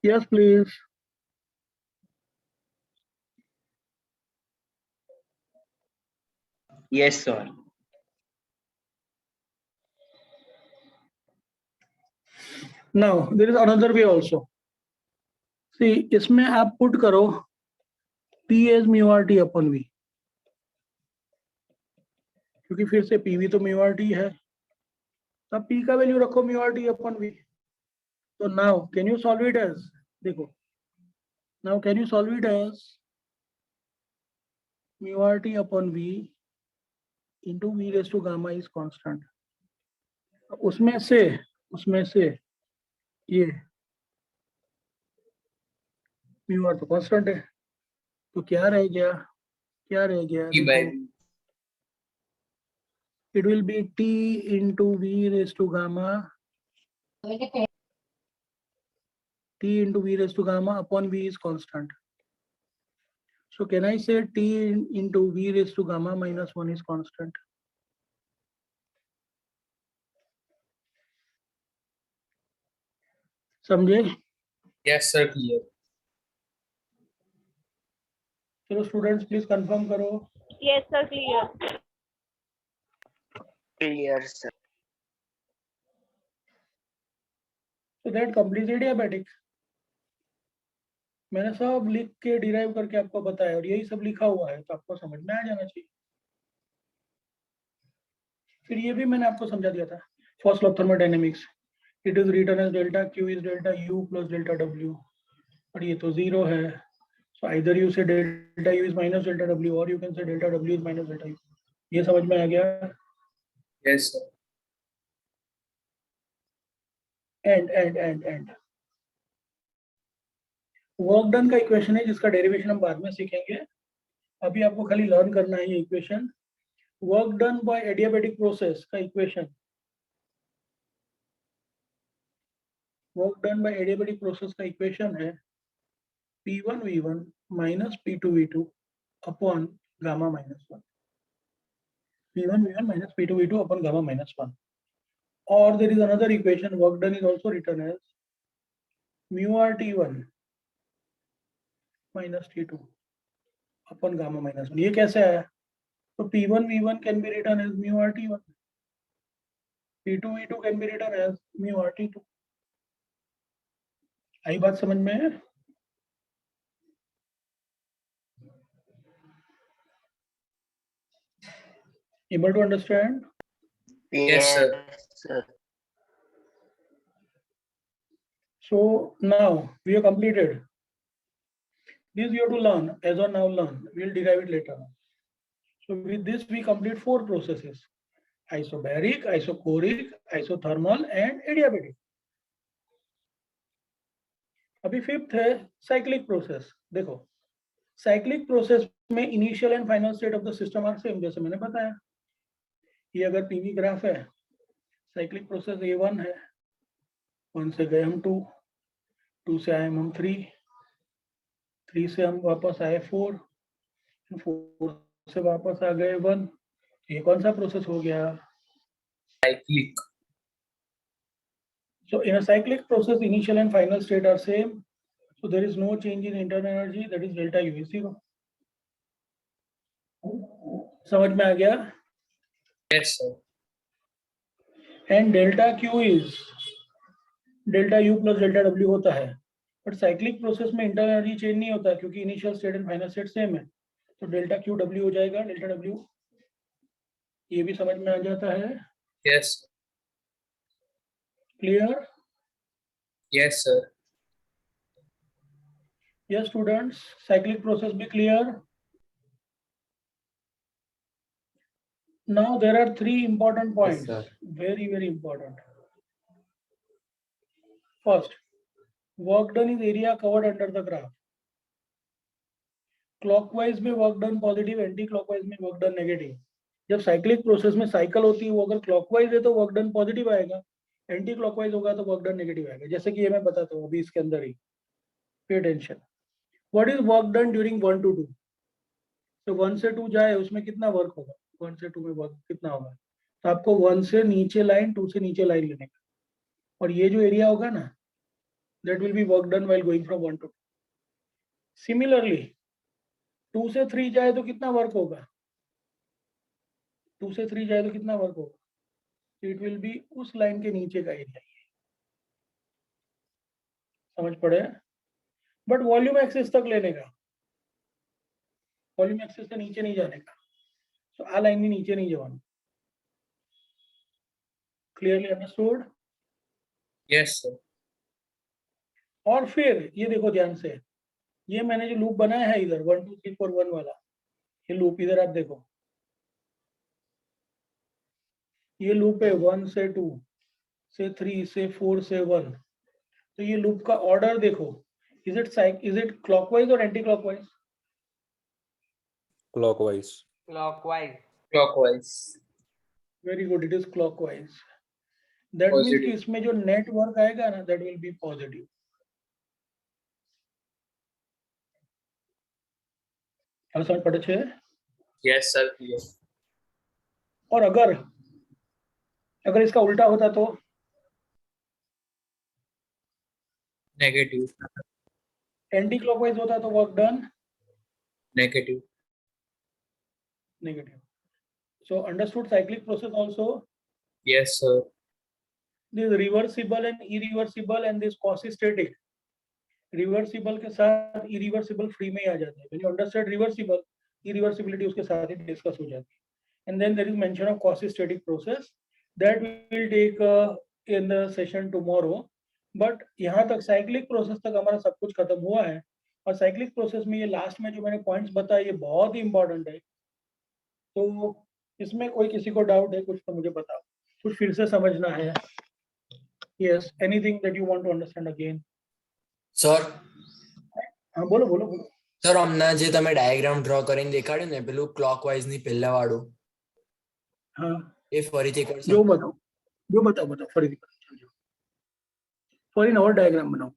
Yes, please. Yes, sir. Now there is another way also. See, इसमें आप put करो P as mu r t upon V. क्योंकि फिर से PV तो mu R T है. तब P का वैल्यू रखो mu R T upon V. तो now can you solve it as, देखो now can you solve it as mu R T upon V into V raise to gamma is constant. उसमें से ये mu R तो constant है. तो क्या रह गया? P by V. It will be T into V raised to gamma. T into V raised to gamma upon V is constant. So can I say T into V raised to gamma minus 1 is constant? समझे? Yes, sir. Clear. चलो students please confirm करो. Yes, sir, clear. Clear, sir. So that completes adiabatic. मैंने सब लिख के derive करके आपको बताया और यही सब लिखा हुआ है, तो आपको समझ में आ जाना चाहिए. फिर ये भी मैंने आपको समझा दिया था. First law of thermodynamics, it is written as delta Q is delta U plus delta W. और ये तो जीरो है. So either you say delta U is minus delta W और you can say delta W is minus delta U. ये समझ में आ गया? Yes, sir. And work done का इक्वेशन है जिसका डेरिवेशन हम बाद में सीखेंगे. अभी आपको खाली लर्न करना है ये equation. Work done by adiabatic process का equation, work done by adiabatic process का इक्वेशन है P1 V1 minus P2 V2 upon gamma minus 1. P1 V1 minus P2 V2 upon gamma minus 1. Or there is another equation, work done is also written as mu r T1 minus T2 upon gamma minus 1. ये कैसे आया? तो P1 V1 can be written as mu r T1. P2 V2 can be written as mu RT2. आई बात समझ में? Able to understand? Yes, sir. So now we have completed. This you have to learn, as on now learn. We'll derive it later. So with this we complete 4 processes: isobaric, isochoric, isothermal and adiabatic. अभी 5th है cyclic process. देखो cyclic process में initial and final state of the system are same, जैसे मैंने बताया. ये अगर PV graph है, cyclic process A1 है, 1 से गए हम 2, 2 से आए हम 3, 3 से हम वापस आए 4, 4 से वापस आ गए 1. ये कौन सा प्रोसेस हो गया? Cyclic. So in a cyclic process, initial and final state are same. So there is no change in internal energy, that is delta U is 0. समझ में आ गया? Yes, sir. And delta Q is delta U plus delta W होता है. But cyclic process में internal energy change नहीं होता क्योंकि initial state and final state same है. तो delta Q W हो जाएगा, delta W. ये भी समझ में आ जाता है? Yes. Clear? Yes, sir. Yes, students. Cyclic process be clear. Now there are 3 important points. sir. Very, very important. First, work done is area covered under the graph. Clockwise में work done positive, anti-clockwise में work done negative. जब cyclic process में cycle होती है वो अगर clockwise है तो work done positive आएगा, anti-clockwise होगा तो work done negative आएगा. जैसे कि ये मैं बताता हूँ अभी इसके अंदर ही. Pay attention. What is work done during 1 to 2? तो 1 से 2 जाए उसमें कितना वर्क होगा? 1 से 2 में वर्क कितना होगा? तो आपको 1 से नीचे लाइन, 2 से नीचे लाइन लेने का. और ये जो एरिया होगा ना, that will be work done while going from 1 to 2. Similarly, 2 से 3 जाए तो कितना वर्क होगा? 2 से 3 जाए तो कितना वर्क होगा? It will be उस लाइन के नीचे का एरिया. समझ पड़े? बट वॉल्यूम एक्सिस तक लेने का, वॉल्यूम एक्सिस से नीचे नहीं जाने का. So आ लाइन में नीचे नहीं जाना. Clearly understood? Yes, sir. और फिर ये देखो ध्यान से, ये मैंने जो लूप बनाया है इधर 1 2 3 4 1 वाला, ये लूप इधर आप देखो, ये लूप है 1 से 2 से 3 से 4 से 1. तो ये लूप का ऑर्डर देखो, इज इट क्लॉकवाइज और anti clockwise? Clockwise. Clockwise. Very good, it is clockwise. That means कि Positive. इसमें जो नेट वर्क आएगा ना, दैट विल बी पॉजिटिव. अब समझ पड़े छे? Yes, sir. Clear. और अगर इसका उल्टा होता तो Negative. एंटी क्लॉकवाइज होता तो work done Negative. Negative. So understood cyclic process also. Yes, sir. This reversible and irreversible and this quasistatic. Reversible के साथ इरिवर्सिबल फ्री में ही आ जाते हैं. When you understand reversible, irreversibility उसके साथ ही डिस्कस हो जाती है. And then there is mention of quasistatic process that we will take in the session tomorrow. But यहाँ तक साइक्लिक प्रोसेस तक हमारा सब कुछ खत्म हुआ है. और साइक्लिक प्रोसेस में ये लास्ट में जो मैंने पॉइंट्स बताए ये बहुत ही इंपॉर्टेंट है. तो इसमें कोई किसी को डाउट है कुछ तो मुझे बताओ, कुछ फिर से समझना है. Yes, anything that you want to understand again? Sir हाँ बोलो बोलो बोलो. સર હમણાં જે તમે ડાયાગ્રામ ડ્રો કરીને દેખાડ્યું ને પેલું ક્લોકવાઇઝ ની પહેલા વાળું हाँ એ ફરીથી કરશો? जो बताओ फरीदी फॉर इन और डायग्राम बनाओ.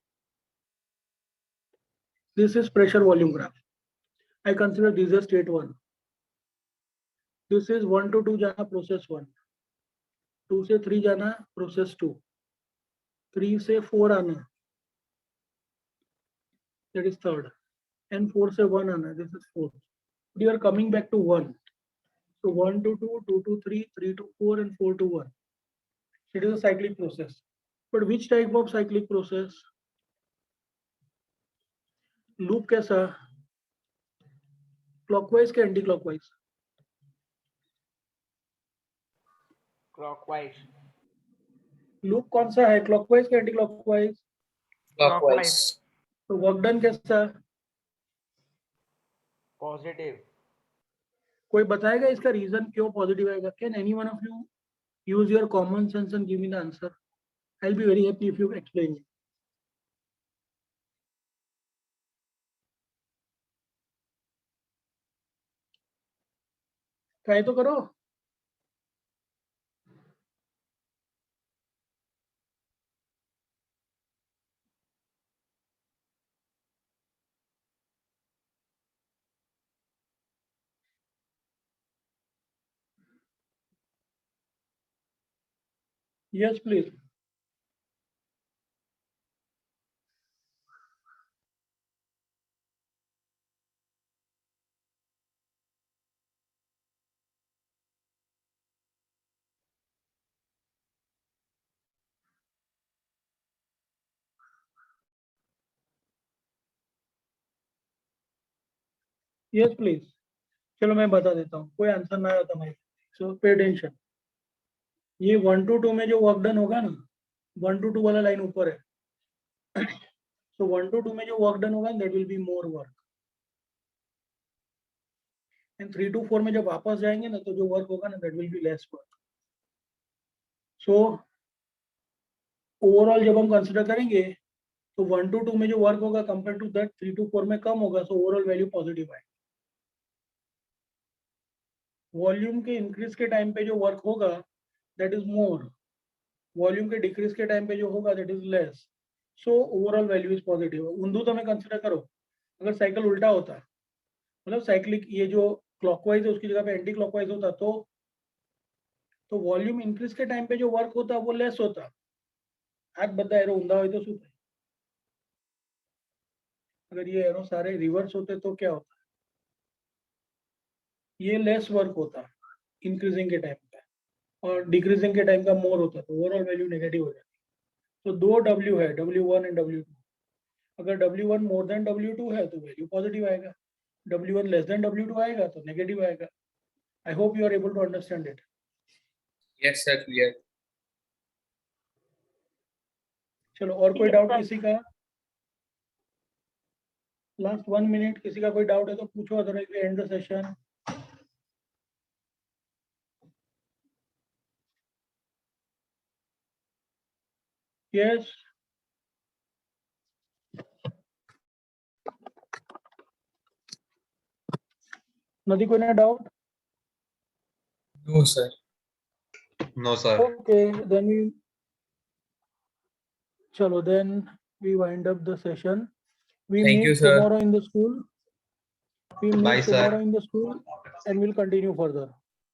This is pressure volume graph. I consider this is state 1. This is 1 to 2 जाना प्रोसेस 1, 2 से 3 जाना प्रोसेस 2, 3 से 4 आना that is third, and 4 से 1 आना this is fourth. We are coming back to 1. So 1 to 2, 2 to 3, 3 to 4 and 4 to 1. It is a cyclic process. But which type of cyclic process? Loop कैसा? Clockwise के anti clockwise? Clockwise. Loop कौन सा है? Clockwise के anti clockwise? Clockwise. तो work done कैसा? Positive. कोई बताएगा इसका रीजन क्यों पॉजिटिव आएगा? Can any one of you use your common sense and give me the answer? I'll be very happy if you explain it. Try तो करो. Yes, please. Yes, please. चलो मैं बता देता हूँ. कोई आंसर ना आता मेरे. So pay attention. ये 1 to 2 में जो वर्क डन होगा ना, 1 to 2 वाला लाइन ऊपर है. So 1 to 2 में जो वर्क डन होगा, that will be more work. And 3 to 4 में जब वापस जाएंगे ना, तो जो वर्क होगा ना, that will be less work. So overall जब हम कंसिडर करेंगे, तो 1 to 2 में जो वर्क होगा कंपेयर टू दैट 3 to 4 में कम होगा. सो ओवरऑल वैल्यू पॉजिटिव आएगा. वॉल्यूम के इंक्रीज के टाइम पे जो वर्क होगा, दैट इज मोर. वॉल्यूम के डिक्रीज के टाइम पे जो होगा, that is less. So overall value is positive. ऊंधू तो मैं कंसिडर करो, अगर साइकिल उल्टा होता, मतलब साइक्लिक ये जो क्लॉकवाइज है उसकी जगह पे एंटी क्लॉकवाइज होता, तो वॉल्यूम इंक्रीज के टाइम पे जो वर्क होता वो लेस होता. आज बता एरो ऊंधा हो तो शू થાય? अगर ये एरो सारे रिवर्स होते तो क्या होता? ये लेस वर्क होता इंक्रीजिंग के टाइम पे, और डिक्रीजिंग के टाइम का मोर होता, तो ओवरऑल वैल्यू नेगेटिव हो जाती. तो दो W है, W1 एंड W2. अगर W1 मोर देन W2 है तो वैल्यू पॉजिटिव आएगा. W1 लेस देन W2 आएगा तो नेगेटिव आएगा. I hope you are able to understand it. Yes, sir. Clear. चलो, और कोई डाउट किसी का? लास्ट 1 मिनट, किसी का कोई डाउट है तो पूछो, otherwise we end the session. Yes, नदी कोई ना doubt? No, sir. No, sir. Okay, then we chalo, then we wind up the session. We Thank you, meet sir. tomorrow in the school. We Bye, meet sir. tomorrow in the school and we'll continue further.